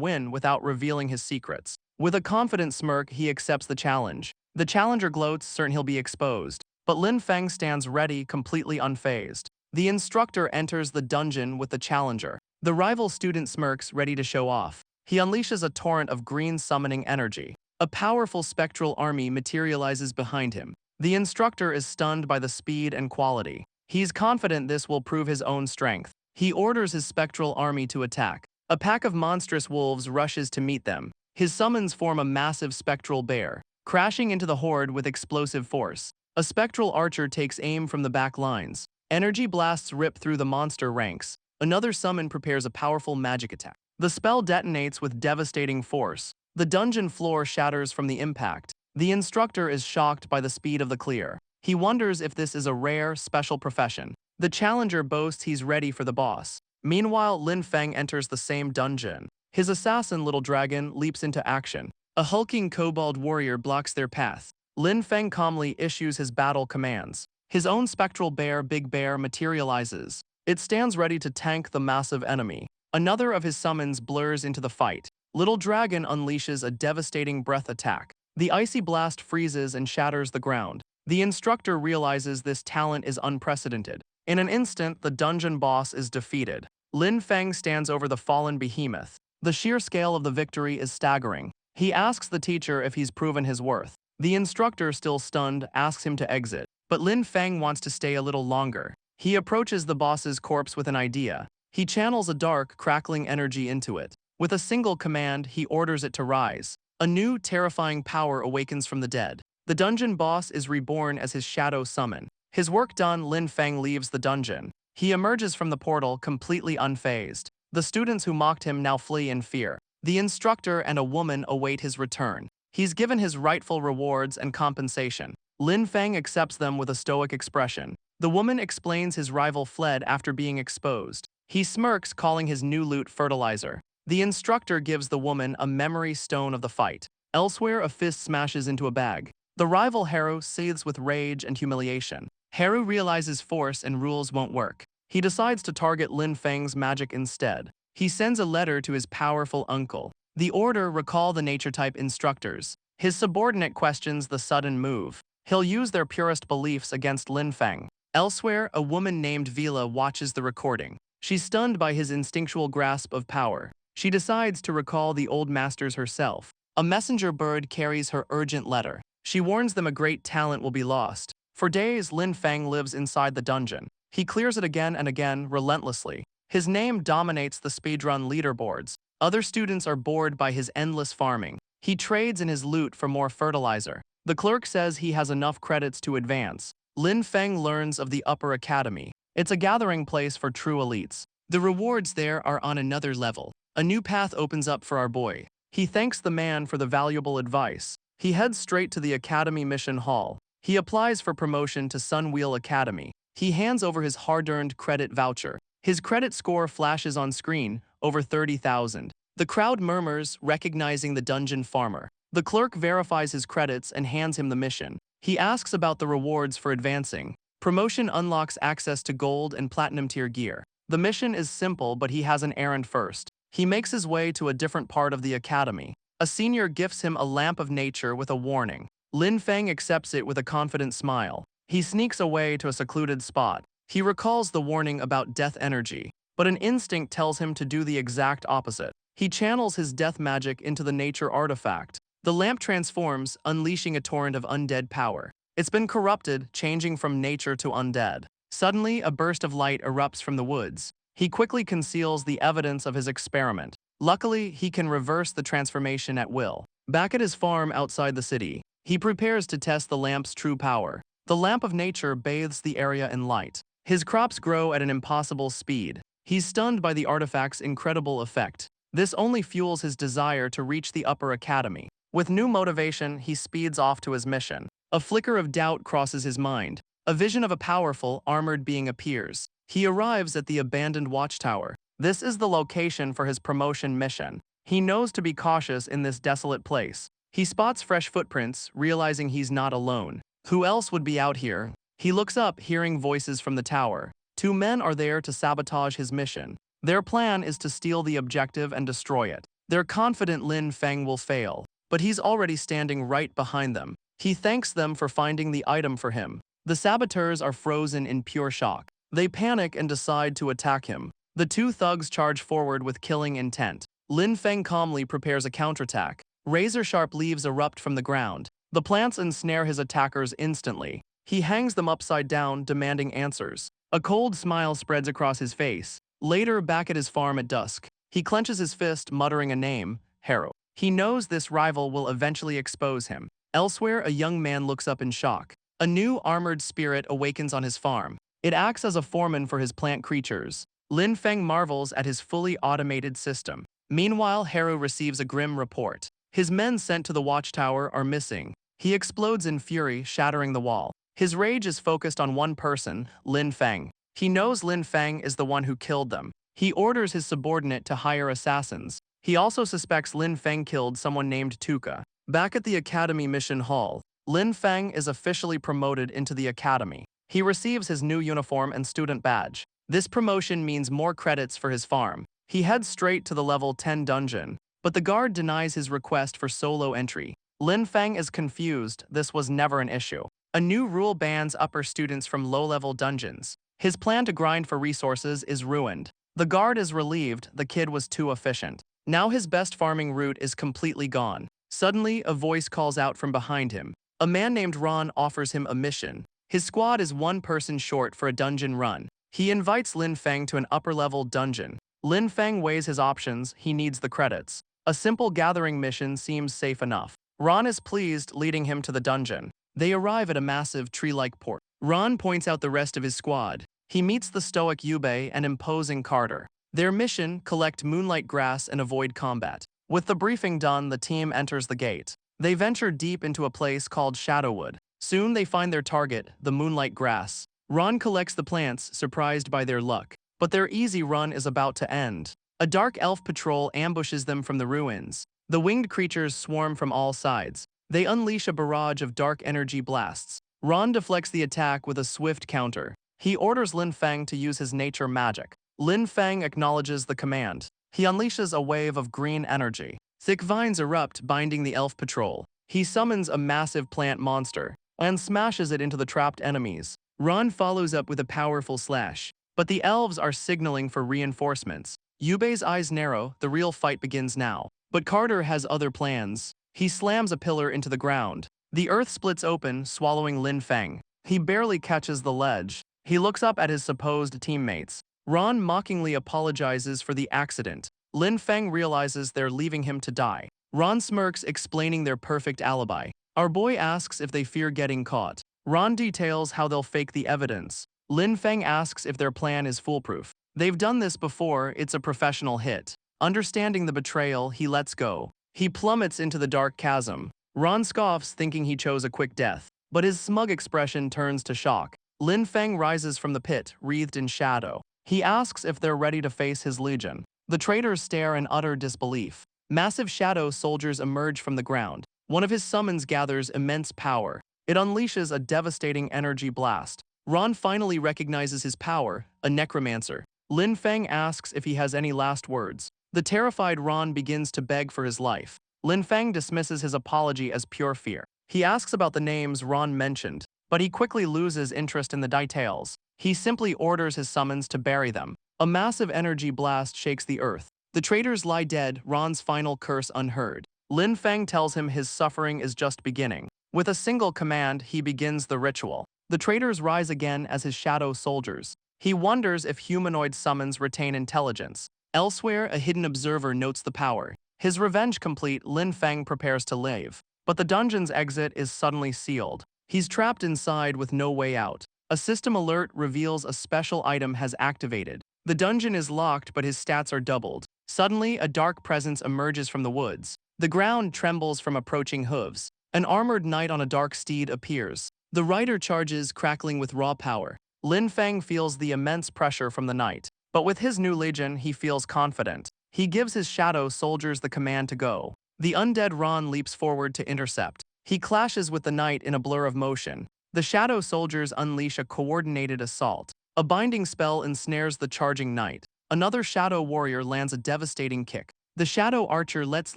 win without revealing his secrets. With a confident smirk, he accepts the challenge. The challenger gloats, certain he'll be exposed. But Lin Feng stands ready, completely unfazed. The instructor enters the dungeon with the challenger. The rival student smirks, ready to show off. He unleashes a torrent of green summoning energy. A powerful spectral army materializes behind him. The instructor is stunned by the speed and quality. He's confident this will prove his own strength. He orders his spectral army to attack. A pack of monstrous wolves rushes to meet them. His summons form a massive spectral bear, crashing into the horde with explosive force. A spectral archer takes aim from the back lines. Energy blasts rip through the monster ranks. Another summon prepares a powerful magic attack. The spell detonates with devastating force. The dungeon floor shatters from the impact. The instructor is shocked by the speed of the clear. He wonders if this is a rare, special profession. The challenger boasts he's ready for the boss. Meanwhile, Lin Feng enters the same dungeon. His assassin, Little Dragon, leaps into action. A hulking kobold warrior blocks their path. Lin Feng calmly issues his battle commands. His own spectral bear, Big Bear, materializes. It stands ready to tank the massive enemy. Another of his summons blurs into the fight. Little Dragon unleashes a devastating breath attack. The icy blast freezes and shatters the ground. The instructor realizes this talent is unprecedented. In an instant, the dungeon boss is defeated. Lin Feng stands over the fallen behemoth. The sheer scale of the victory is staggering. He asks the teacher if he's proven his worth. The instructor, still stunned, asks him to exit. But Lin Feng wants to stay a little longer. He approaches the boss's corpse with an idea. He channels a dark, crackling energy into it. With a single command, he orders it to rise. A new, terrifying power awakens from the dead. The dungeon boss is reborn as his shadow summon. His work done, Lin Feng leaves the dungeon. He emerges from the portal, completely unfazed. The students who mocked him now flee in fear. The instructor and a woman await his return. He's given his rightful rewards and compensation. Lin Feng accepts them with a stoic expression. The woman explains his rival fled after being exposed. He smirks, calling his new loot fertilizer. The instructor gives the woman a memory stone of the fight. Elsewhere, a fist smashes into a bag. The rival Haru seethes with rage and humiliation. Haru realizes force and rules won't work. He decides to target Lin Feng's magic instead. He sends a letter to his powerful uncle. The order, recall the nature-type instructors. His subordinate questions the sudden move. He'll use their purest beliefs against Lin Feng. Elsewhere, a woman named Vila watches the recording. She's stunned by his instinctual grasp of power. She decides to recall the old masters herself. A messenger bird carries her urgent letter. She warns them a great talent will be lost. For days, Lin Feng lives inside the dungeon. He clears it again and again, relentlessly. His name dominates the speedrun leaderboards. Other students are bored by his endless farming. He trades in his loot for more fertilizer. The clerk says he has enough credits to advance. Lin Feng learns of the Upper Academy. It's a gathering place for true elites. The rewards there are on another level. A new path opens up for our boy. He thanks the man for the valuable advice. He heads straight to the Academy Mission Hall. He applies for promotion to Sunwheel Academy. He hands over his hard-earned credit voucher. His credit score flashes on screen, over 30,000. The crowd murmurs, recognizing the dungeon farmer. The clerk verifies his credits and hands him the mission. He asks about the rewards for advancing. Promotion unlocks access to gold and platinum tier gear. The mission is simple, but he has an errand first. He makes his way to a different part of the academy. A senior gifts him a lamp of nature with a warning. Lin Feng accepts it with a confident smile. He sneaks away to a secluded spot. He recalls the warning about death energy, but an instinct tells him to do the exact opposite. He channels his death magic into the nature artifact. The lamp transforms, unleashing a torrent of undead power. It's been corrupted, changing from nature to undead. Suddenly, a burst of light erupts from the woods. He quickly conceals the evidence of his experiment. Luckily, he can reverse the transformation at will. Back at his farm outside the city, he prepares to test the lamp's true power. The lamp of nature bathes the area in light. His crops grow at an impossible speed. He's stunned by the artifact's incredible effect. This only fuels his desire to reach the Upper Academy. With new motivation, he speeds off to his mission. A flicker of doubt crosses his mind. A vision of a powerful, armored being appears. He arrives at the abandoned watchtower. This is the location for his promotion mission. He knows to be cautious in this desolate place. He spots fresh footprints, realizing he's not alone. Who else would be out here? He looks up, hearing voices from the tower. Two men are there to sabotage his mission. Their plan is to steal the objective and destroy it. They're confident Lin Feng will fail, but he's already standing right behind them. He thanks them for finding the item for him. The saboteurs are frozen in pure shock. They panic and decide to attack him. The two thugs charge forward with killing intent. Lin Feng calmly prepares a counterattack. Razor-sharp leaves erupt from the ground. The plants ensnare his attackers instantly. He hangs them upside down, demanding answers. A cold smile spreads across his face. Later, back at his farm at dusk, he clenches his fist, muttering a name, Harrow. He knows this rival will eventually expose him. Elsewhere, a young man looks up in shock. A new armored spirit awakens on his farm. It acts as a foreman for his plant creatures. Lin Feng marvels at his fully automated system. Meanwhile, Harrow receives a grim report. His men sent to the watchtower are missing. He explodes in fury, shattering the wall. His rage is focused on one person, Lin Feng. He knows Lin Feng is the one who killed them. He orders his subordinate to hire assassins. He also suspects Lin Feng killed someone named Tuka. Back at the Academy Mission Hall, Lin Feng is officially promoted into the Academy. He receives his new uniform and student badge. This promotion means more credits for his farm. He heads straight to the level 10 dungeon, but the guard denies his request for solo entry. Lin Feng is confused. This was never an issue. A new rule bans upper students from low-level dungeons. His plan to grind for resources is ruined. The guard is relieved. The kid was too efficient. Now his best farming route is completely gone. Suddenly, a voice calls out from behind him. A man named Ron offers him a mission. His squad is one person short for a dungeon run. He invites Lin Feng to an upper-level dungeon. Lin Feng weighs his options. He needs the credits. A simple gathering mission seems safe enough. Ron is pleased, leading him to the dungeon. They arrive at a massive tree-like port. Ron points out the rest of his squad. He meets the stoic Yubei and imposing Carter. Their mission, collect moonlight grass and avoid combat. With the briefing done, the team enters the gate. They venture deep into a place called Shadowwood. Soon they find their target, the moonlight grass. Ron collects the plants, surprised by their luck. But their easy run is about to end. A dark elf patrol ambushes them from the ruins. The winged creatures swarm from all sides. They unleash a barrage of dark energy blasts. Ron deflects the attack with a swift counter. He orders Lin Feng to use his nature magic. Lin Feng acknowledges the command. He unleashes a wave of green energy. Thick vines erupt, binding the elf patrol. He summons a massive plant monster and smashes it into the trapped enemies. Ron follows up with a powerful slash, but the elves are signaling for reinforcements. Yubei's eyes narrow. The real fight begins now. But Carter has other plans. He slams a pillar into the ground. The earth splits open, swallowing Lin Feng. He barely catches the ledge. He looks up at his supposed teammates. Ron mockingly apologizes for the accident. Lin Feng realizes they're leaving him to die. Ron smirks, explaining their perfect alibi. Our boy asks if they fear getting caught. Ron details how they'll fake the evidence. Lin Feng asks if their plan is foolproof. They've done this before. It's a professional hit. Understanding the betrayal, he lets go. He plummets into the dark chasm. Ron scoffs, thinking he chose a quick death. But his smug expression turns to shock. Lin Feng rises from the pit, wreathed in shadow. He asks if they're ready to face his legion. The traitors stare in utter disbelief. Massive shadow soldiers emerge from the ground. One of his summons gathers immense power. It unleashes a devastating energy blast. Ron finally recognizes his power, a necromancer. Lin Feng asks if he has any last words. The terrified Ron begins to beg for his life. Lin Feng dismisses his apology as pure fear. He asks about the names Ron mentioned, but he quickly loses interest in the details. He simply orders his summons to bury them. A massive energy blast shakes the earth. The traitors lie dead, Ron's final curse unheard. Lin Feng tells him his suffering is just beginning. With a single command, he begins the ritual. The traitors rise again as his shadow soldiers. He wonders if humanoid summons retain intelligence. Elsewhere, a hidden observer notes the power. His revenge complete, Lin Feng prepares to leave. But the dungeon's exit is suddenly sealed. He's trapped inside with no way out. A system alert reveals a special item has activated. The dungeon is locked, but his stats are doubled. Suddenly, a dark presence emerges from the woods. The ground trembles from approaching hooves. An armored knight on a dark steed appears. The rider charges, crackling with raw power. Lin Feng feels the immense pressure from the knight. But with his new legion, he feels confident. He gives his shadow soldiers the command to go. The undead Ron leaps forward to intercept. He clashes with the knight in a blur of motion. The shadow soldiers unleash a coordinated assault. A binding spell ensnares the charging knight. Another shadow warrior lands a devastating kick. The shadow archer lets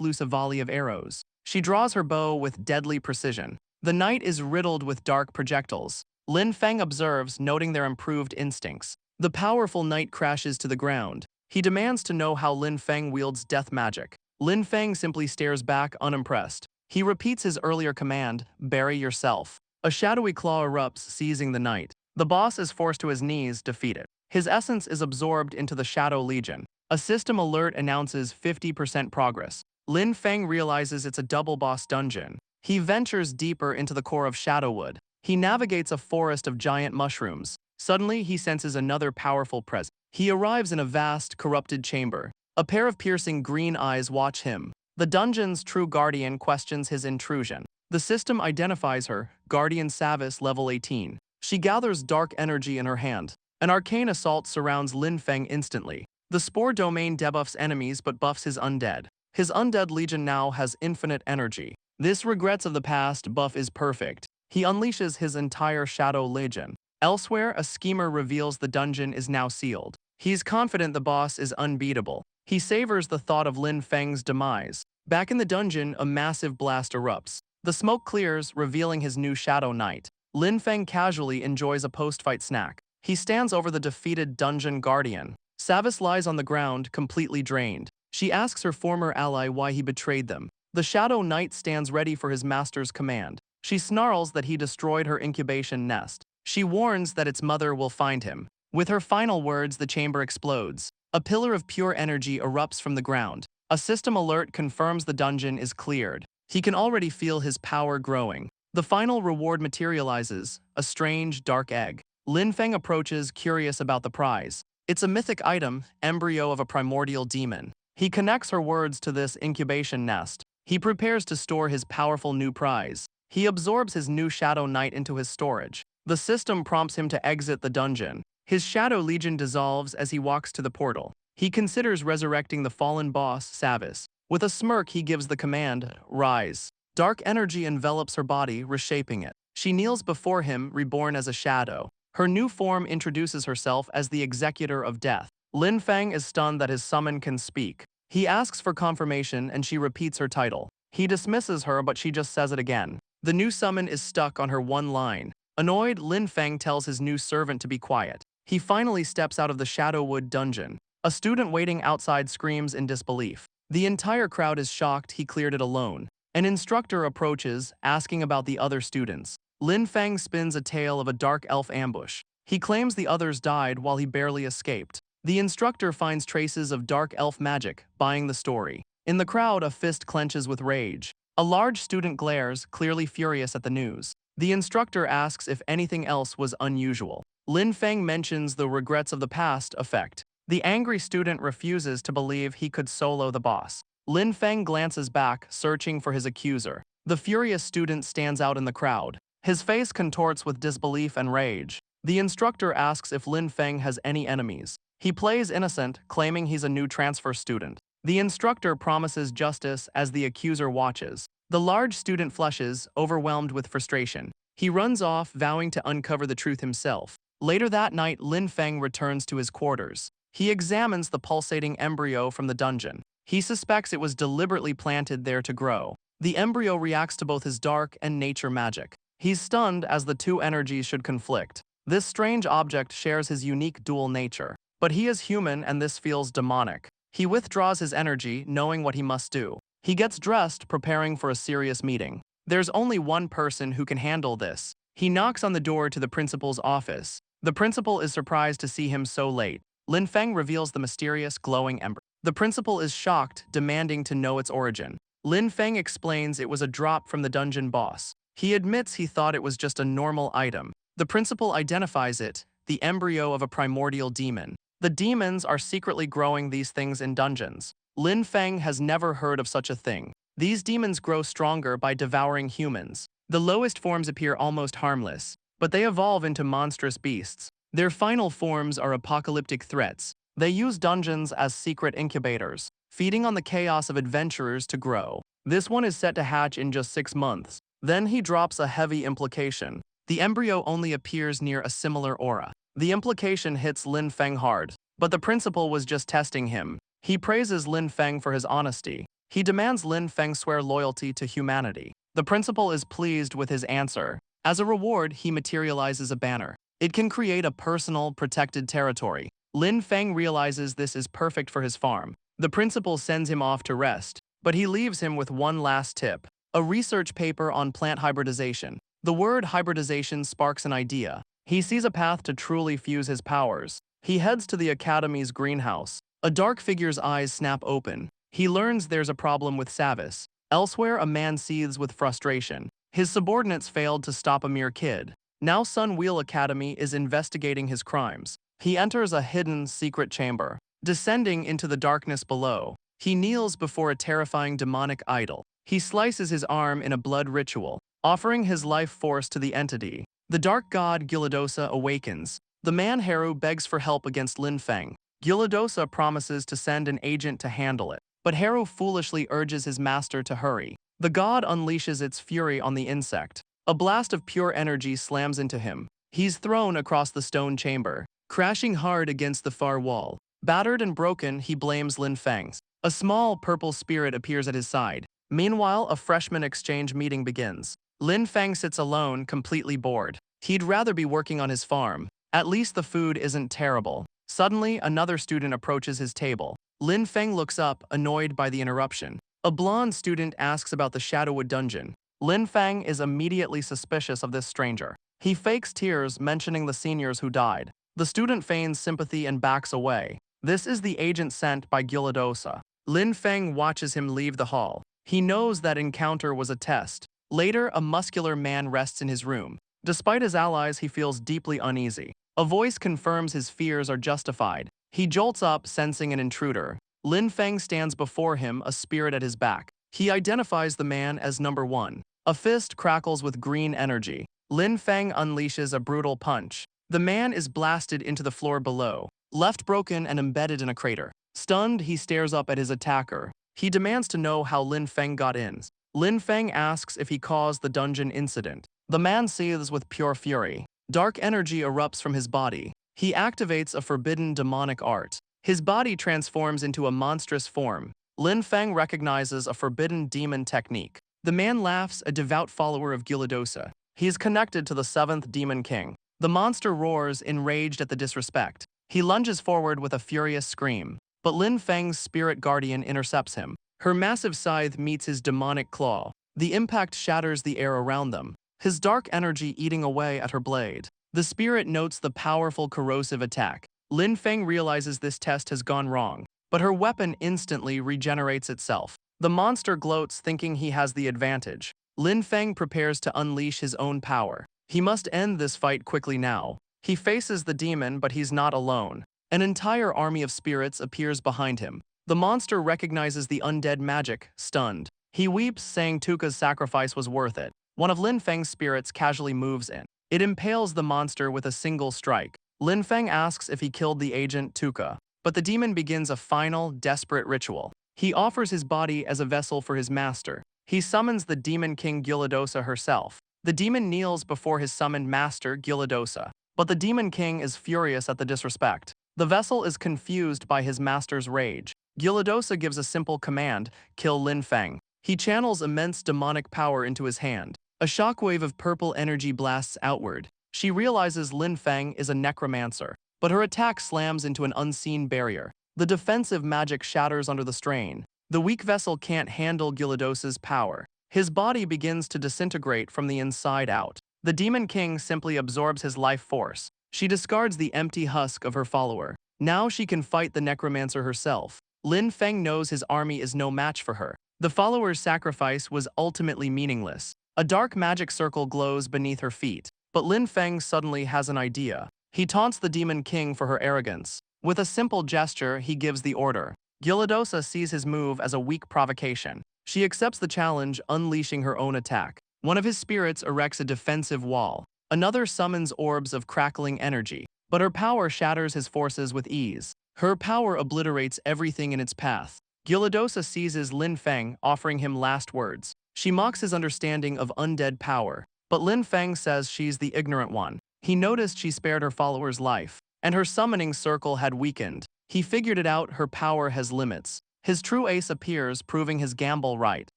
loose a volley of arrows. She draws her bow with deadly precision. The knight is riddled with dark projectiles. Lin Feng observes, noting their improved instincts. The powerful knight crashes to the ground. He demands to know how Lin Feng wields death magic. Lin Feng simply stares back, unimpressed. He repeats his earlier command, bury yourself. A shadowy claw erupts, seizing the knight. The boss is forced to his knees, defeated. His essence is absorbed into the Shadow Legion. A system alert announces 50% progress. Lin Feng realizes it's a double boss dungeon. He ventures deeper into the core of Shadowwood. He navigates a forest of giant mushrooms. Suddenly, he senses another powerful presence. He arrives in a vast, corrupted chamber. A pair of piercing green eyes watch him. The dungeon's true guardian questions his intrusion. The system identifies her, Guardian Savis level 18. She gathers dark energy in her hand. An arcane assault surrounds Lin Feng instantly. The Spore Domain debuffs enemies but buffs his undead. His undead legion now has infinite energy. This Regrets of the Past buff is perfect. He unleashes his entire Shadow Legion. Elsewhere, a schemer reveals the dungeon is now sealed. He's confident the boss is unbeatable. He savors the thought of Lin Feng's demise. Back in the dungeon, a massive blast erupts. The smoke clears, revealing his new Shadow Knight. Lin Feng casually enjoys a post-fight snack. He stands over the defeated dungeon guardian. Savis lies on the ground, completely drained. She asks her former ally why he betrayed them. The Shadow Knight stands ready for his master's command. She snarls that he destroyed her incubation nest. She warns that its mother will find him. With her final words, the chamber explodes. A pillar of pure energy erupts from the ground. A system alert confirms the dungeon is cleared. He can already feel his power growing. The final reward materializes, a strange, dark egg. Lin Feng approaches, curious about the prize. It's a mythic item, embryo of a primordial demon. He connects her words to this incubation nest. He prepares to store his powerful new prize. He absorbs his new Shadow Knight into his storage. The system prompts him to exit the dungeon. His Shadow Legion dissolves as he walks to the portal. He considers resurrecting the fallen boss, Savis. With a smirk, he gives the command, rise. Dark energy envelops her body, reshaping it. She kneels before him, reborn as a shadow. Her new form introduces herself as the Executor of Death. Lin Feng is stunned that his summon can speak. He asks for confirmation and she repeats her title. He dismisses her, but she just says it again. The new summon is stuck on her one line. Annoyed, Lin Feng tells his new servant to be quiet. He finally steps out of the Shadowwood dungeon. A student waiting outside screams in disbelief. The entire crowd is shocked he cleared it alone. An instructor approaches, asking about the other students. Lin Feng spins a tale of a dark elf ambush. He claims the others died while he barely escaped. The instructor finds traces of dark elf magic, buying the story. In the crowd, a fist clenches with rage. A large student glares, clearly furious at the news. The instructor asks if anything else was unusual. Lin Feng mentions the Regrets of the Past effect. The angry student refuses to believe he could solo the boss. Lin Feng glances back, searching for his accuser. The furious student stands out in the crowd. His face contorts with disbelief and rage. The instructor asks if Lin Feng has any enemies. He plays innocent, claiming he's a new transfer student. The instructor promises justice as the accuser watches. The large student flushes, overwhelmed with frustration. He runs off, vowing to uncover the truth himself. Later that night, Lin Feng returns to his quarters. He examines the pulsating embryo from the dungeon. He suspects it was deliberately planted there to grow. The embryo reacts to both his dark and nature magic. He's stunned as the two energies should conflict. This strange object shares his unique dual nature. But he is human and this feels demonic. He withdraws his energy, knowing what he must do. He gets dressed, preparing for a serious meeting. There's only one person who can handle this. He knocks on the door to the principal's office. The principal is surprised to see him so late. Lin Feng reveals the mysterious glowing ember. The principal is shocked, demanding to know its origin. Lin Feng explains it was a drop from the dungeon boss. He admits he thought it was just a normal item. The principal identifies it, the embryo of a primordial demon. The demons are secretly growing these things in dungeons. Lin Feng has never heard of such a thing. These demons grow stronger by devouring humans. The lowest forms appear almost harmless, but they evolve into monstrous beasts. Their final forms are apocalyptic threats. They use dungeons as secret incubators, feeding on the chaos of adventurers to grow. This one is set to hatch in just 6 months. Then he drops a heavy implication. The embryo only appears near a similar aura. The implication hits Lin Feng hard, but the principal was just testing him. He praises Lin Feng for his honesty. He demands Lin Feng swear loyalty to humanity. The principal is pleased with his answer. As a reward, he materializes a banner. It can create a personal, protected territory. Lin Feng realizes this is perfect for his farm. The principal sends him off to rest, but he leaves him with one last tip: a research paper on plant hybridization. The word hybridization sparks an idea. He sees a path to truly fuse his powers. He heads to the academy's greenhouse. A dark figure's eyes snap open. He learns there's a problem with Savis. Elsewhere, a man seethes with frustration. His subordinates failed to stop a mere kid. Now Sun Wheel Academy is investigating his crimes. He enters a hidden, secret chamber. Descending into the darkness below, he kneels before a terrifying demonic idol. He slices his arm in a blood ritual, offering his life force to the entity. The dark god Gylladosa awakens. The man Haru begs for help against Lin Feng. Gylladosa promises to send an agent to handle it, but Haru foolishly urges his master to hurry. The god unleashes its fury on the insect. A blast of pure energy slams into him. He's thrown across the stone chamber, crashing hard against the far wall. Battered and broken, he blames Lin Feng. A small purple spirit appears at his side. Meanwhile, a freshman exchange meeting begins. Lin Feng sits alone, completely bored. He'd rather be working on his farm. At least the food isn't terrible. Suddenly, another student approaches his table. Lin Feng looks up, annoyed by the interruption. A blonde student asks about the Shadowwood dungeon. Lin Feng is immediately suspicious of this stranger. He fakes tears, mentioning the seniors who died. The student feigns sympathy and backs away. This is the agent sent by Gylladosa. Lin Feng watches him leave the hall. He knows that encounter was a test. Later, a muscular man rests in his room. Despite his allies, he feels deeply uneasy. A voice confirms his fears are justified. He jolts up, sensing an intruder. Lin Feng stands before him, a spirit at his back. He identifies the man as number 1. A fist crackles with green energy. Lin Feng unleashes a brutal punch. The man is blasted into the floor below, left broken and embedded in a crater. Stunned, he stares up at his attacker. He demands to know how Lin Feng got in. Lin Feng asks if he caused the dungeon incident. The man seethes with pure fury. Dark energy erupts from his body. He activates a forbidden demonic art. His body transforms into a monstrous form. Lin Feng recognizes a forbidden demon technique. The man laughs, a devout follower of Gylladosa. He is connected to the 7th Demon King. The monster roars, enraged at the disrespect. He lunges forward with a furious scream, but Lin Feng's spirit guardian intercepts him. Her massive scythe meets his demonic claw. The impact shatters the air around them, his dark energy eating away at her blade. The spirit notes the powerful corrosive attack. Lin Feng realizes this test has gone wrong, but her weapon instantly regenerates itself. The monster gloats, thinking he has the advantage. Lin Feng prepares to unleash his own power. He must end this fight quickly now. He faces the demon, but he's not alone. An entire army of spirits appears behind him. The monster recognizes the undead magic, stunned. He weeps, saying Tuka's sacrifice was worth it. One of Lin Feng's spirits casually moves in. It impales the monster with a single strike. Lin Feng asks if he killed the agent Tuka, but the demon begins a final, desperate ritual. He offers his body as a vessel for his master. He summons the Demon King Gylladosa herself. The demon kneels before his summoned master, Gylladosa, but the Demon King is furious at the disrespect. The vessel is confused by his master's rage. Gylladosa gives a simple command: kill Lin Feng. He channels immense demonic power into his hand. A shockwave of purple energy blasts outward. She realizes Lin Feng is a necromancer, but her attack slams into an unseen barrier. The defensive magic shatters under the strain. The weak vessel can't handle Gylladosa's power. His body begins to disintegrate from the inside out. The Demon King simply absorbs his life force. She discards the empty husk of her follower. Now she can fight the necromancer herself. Lin Feng knows his army is no match for her. The follower's sacrifice was ultimately meaningless. A dark magic circle glows beneath her feet, but Lin Feng suddenly has an idea. He taunts the Demon King for her arrogance. With a simple gesture, he gives the order. Gylladosa sees his move as a weak provocation. She accepts the challenge, unleashing her own attack. One of his spirits erects a defensive wall. Another summons orbs of crackling energy, but her power shatters his forces with ease. Her power obliterates everything in its path. Gylladosa seizes Lin Feng, offering him last words. She mocks his understanding of undead power. but Lin Feng says she's the ignorant one. He noticed she spared her follower's life, and her summoning circle had weakened. He figured it out, her power has limits. His true ace appears, proving his gamble right.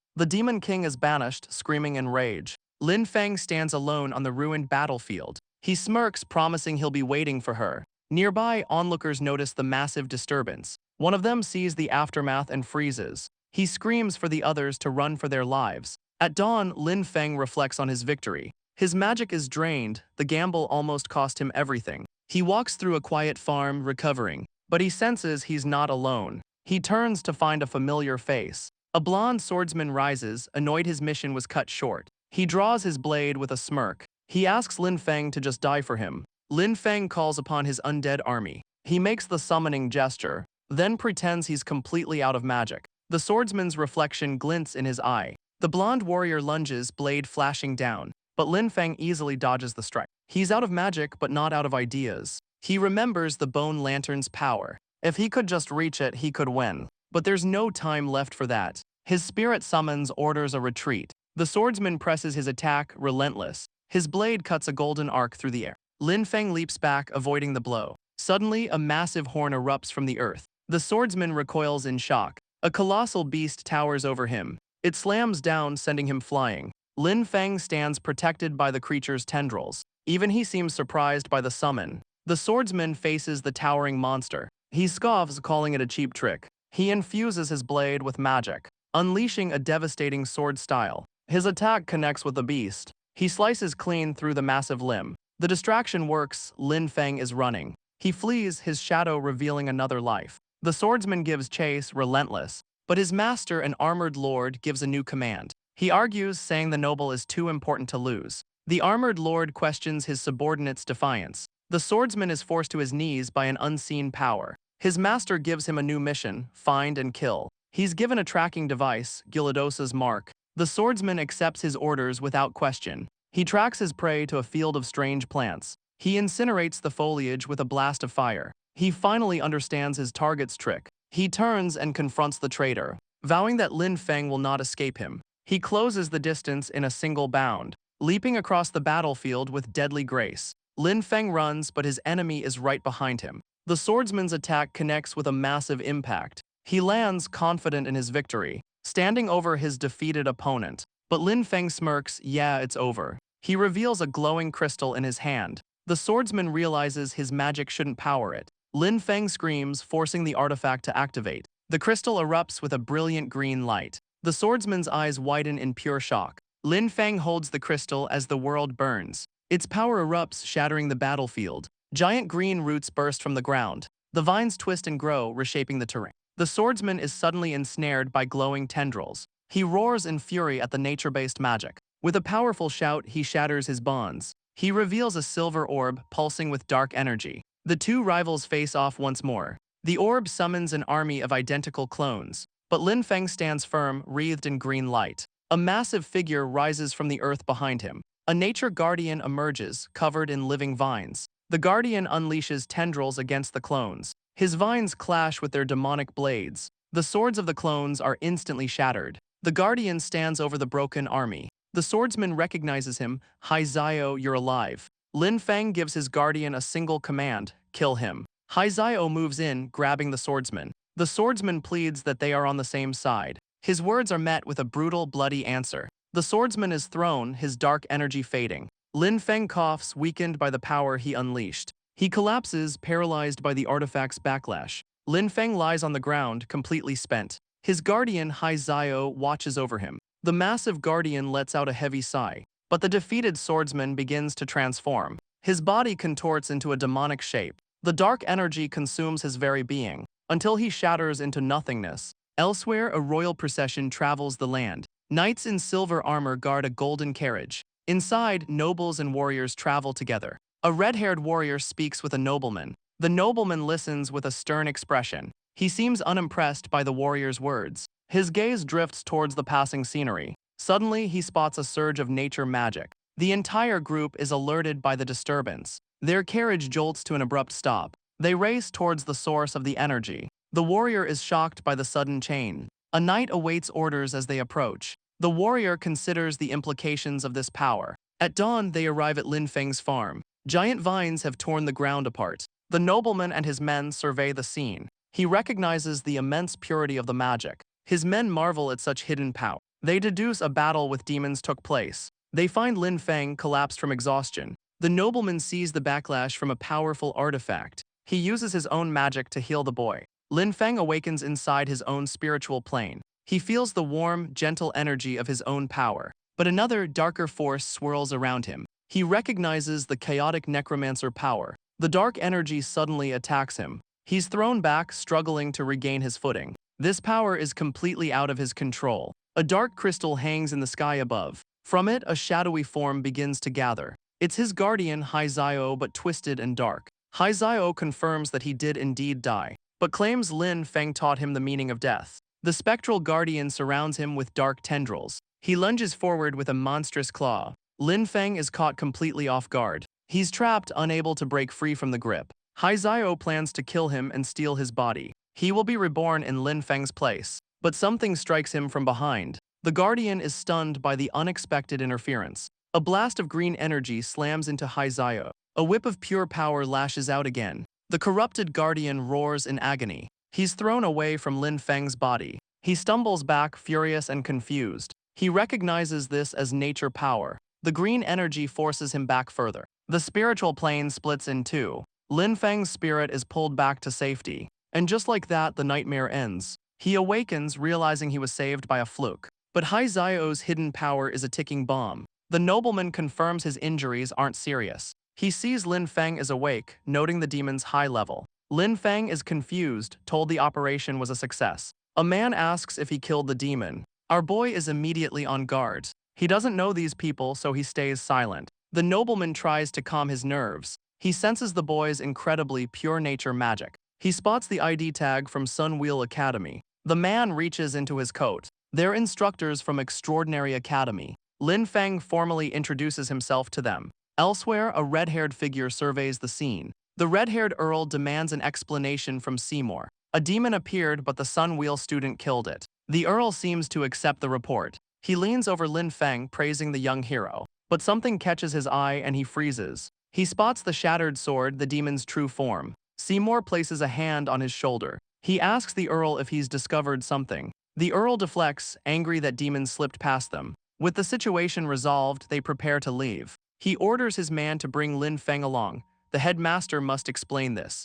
The Demon King is banished, screaming in rage. Lin Feng stands alone on the ruined battlefield. He smirks, promising he'll be waiting for her. Nearby, onlookers notice the massive disturbance. One of them sees the aftermath and freezes. He screams for the others to run for their lives. At dawn, Lin Feng reflects on his victory. His magic is drained, the gamble almost cost him everything. He walks through a quiet farm, recovering, but he senses he's not alone. He turns to find a familiar face. A blonde swordsman rises, annoyed his mission was cut short. He draws his blade with a smirk. He asks Lin Feng to just die for him. Lin Feng calls upon his undead army. He makes the summoning gesture, then pretends he's completely out of magic. The swordsman's reflection glints in his eye. The blonde warrior lunges, blade flashing down, but Lin Feng easily dodges the strike. He's out of magic, but not out of ideas. He remembers the bone lantern's power. If he could just reach it, he could win. But there's no time left for that. His spirit summons, orders a retreat. The swordsman presses his attack, relentless. His blade cuts a golden arc through the air. Lin Feng leaps back, avoiding the blow. Suddenly, a massive horn erupts from the earth. The swordsman recoils in shock. A colossal beast towers over him. It slams down, sending him flying. Lin Feng stands protected by the creature's tendrils. Even he seems surprised by the summon. The swordsman faces the towering monster. He scoffs, calling it a cheap trick. He infuses his blade with magic, unleashing a devastating sword style. His attack connects with the beast. He slices clean through the massive limb. The distraction works. Lin Feng is running. He flees, his shadow revealing another life. The swordsman gives chase, relentless. But his master, an armored lord, gives a new command. He argues, saying the noble is too important to lose. The armored lord questions his subordinate's defiance. The swordsman is forced to his knees by an unseen power. His master gives him a new mission, find and kill. He's given a tracking device, Gyaradosa's mark. The swordsman accepts his orders without question. He tracks his prey to a field of strange plants. He incinerates the foliage with a blast of fire. He finally understands his target's trick. He turns and confronts the traitor, vowing that Lin Feng will not escape him. He closes the distance in a single bound, leaping across the battlefield with deadly grace. Lin Feng runs, but his enemy is right behind him. The swordsman's attack connects with a massive impact. He lands, confident in his victory, standing over his defeated opponent. But Lin Feng smirks, yeah, it's over. He reveals a glowing crystal in his hand. The swordsman realizes his magic shouldn't power it. Lin Feng screams, forcing the artifact to activate. The crystal erupts with a brilliant green light. The swordsman's eyes widen in pure shock. Lin Feng holds the crystal as the world burns. Its power erupts, shattering the battlefield. Giant green roots burst from the ground. The vines twist and grow, reshaping the terrain. The swordsman is suddenly ensnared by glowing tendrils. He roars in fury at the nature-based magic. With a powerful shout, he shatters his bonds. He reveals a silver orb, pulsing with dark energy. The two rivals face off once more. The orb summons an army of identical clones. But Lin Feng stands firm, wreathed in green light. A massive figure rises from the earth behind him. A nature guardian emerges, covered in living vines. The guardian unleashes tendrils against the clones. His vines clash with their demonic blades. The swords of the clones are instantly shattered. The guardian stands over the broken army. The swordsman recognizes him. Hai Zio, you're alive. Lin Feng gives his guardian a single command, kill him. Hai Zio moves in, grabbing the swordsman. The swordsman pleads that they are on the same side. His words are met with a brutal, bloody answer. The swordsman is thrown, his dark energy fading. Lin Feng coughs, weakened by the power he unleashed. He collapses, paralyzed by the artifact's backlash. Lin Feng lies on the ground, completely spent. His guardian, Hai Zio, watches over him. The massive guardian lets out a heavy sigh. But the defeated swordsman begins to transform. His body contorts into a demonic shape. The dark energy consumes his very being, until he shatters into nothingness. Elsewhere, a royal procession travels the land. Knights in silver armor guard a golden carriage. Inside, nobles and warriors travel together. A red-haired warrior speaks with a nobleman. The nobleman listens with a stern expression. He seems unimpressed by the warrior's words. His gaze drifts towards the passing scenery. Suddenly, he spots a surge of nature magic. The entire group is alerted by the disturbance. Their carriage jolts to an abrupt stop. They race towards the source of the energy. The warrior is shocked by the sudden change. A knight awaits orders as they approach. The warrior considers the implications of this power. At dawn, they arrive at Lin Feng's farm. Giant vines have torn the ground apart. The nobleman and his men survey the scene. He recognizes the immense purity of the magic. His men marvel at such hidden power. They deduce a battle with demons took place. They find Lin Feng collapsed from exhaustion. The nobleman sees the backlash from a powerful artifact. He uses his own magic to heal the boy. Lin Feng awakens inside his own spiritual plane. He feels the warm, gentle energy of his own power. But another, darker force swirls around him. He recognizes the chaotic necromancer power. The dark energy suddenly attacks him. He's thrown back, struggling to regain his footing. This power is completely out of his control. A dark crystal hangs in the sky above. From it, a shadowy form begins to gather. It's his guardian, Haizio, but twisted and dark. Haizio confirms that he did indeed die, but claims Lin Feng taught him the meaning of death. The spectral guardian surrounds him with dark tendrils. He lunges forward with a monstrous claw. Lin Feng is caught completely off guard. He's trapped, unable to break free from the grip. Haizio plans to kill him and steal his body. He will be reborn in Lin Feng's place. But something strikes him from behind. The guardian is stunned by the unexpected interference. A blast of green energy slams into Haizio. A whip of pure power lashes out again. The corrupted guardian roars in agony. He's thrown away from Lin Feng's body. He stumbles back, furious and confused. He recognizes this as nature power. The green energy forces him back further. The spiritual plane splits in two. Lin Feng's spirit is pulled back to safety. And just like that, the nightmare ends. He awakens, realizing he was saved by a fluke. But Haizio's hidden power is a ticking bomb. The nobleman confirms his injuries aren't serious. He sees Lin Feng is awake, noting the demon's high level. Lin Feng is confused, told the operation was a success. A man asks if he killed the demon. Our boy is immediately on guard. He doesn't know these people, so he stays silent. The nobleman tries to calm his nerves. He senses the boy's incredibly pure nature magic. He spots the ID tag from Sunwheel Academy. The man reaches into his coat. They're instructors from Extraordinary Academy. Lin Feng formally introduces himself to them. Elsewhere, a red-haired figure surveys the scene. The red-haired Earl demands an explanation from Seymour. A demon appeared, but the Sunwheel student killed it. The Earl seems to accept the report. He leans over Lin Feng, praising the young hero. But something catches his eye and he freezes. He spots the shattered sword, the demon's true form. Seymour places a hand on his shoulder. He asks the Earl if he's discovered something. The Earl deflects, angry that demons slipped past them. With the situation resolved, they prepare to leave. He orders his man to bring Lin Feng along. The headmaster must explain this.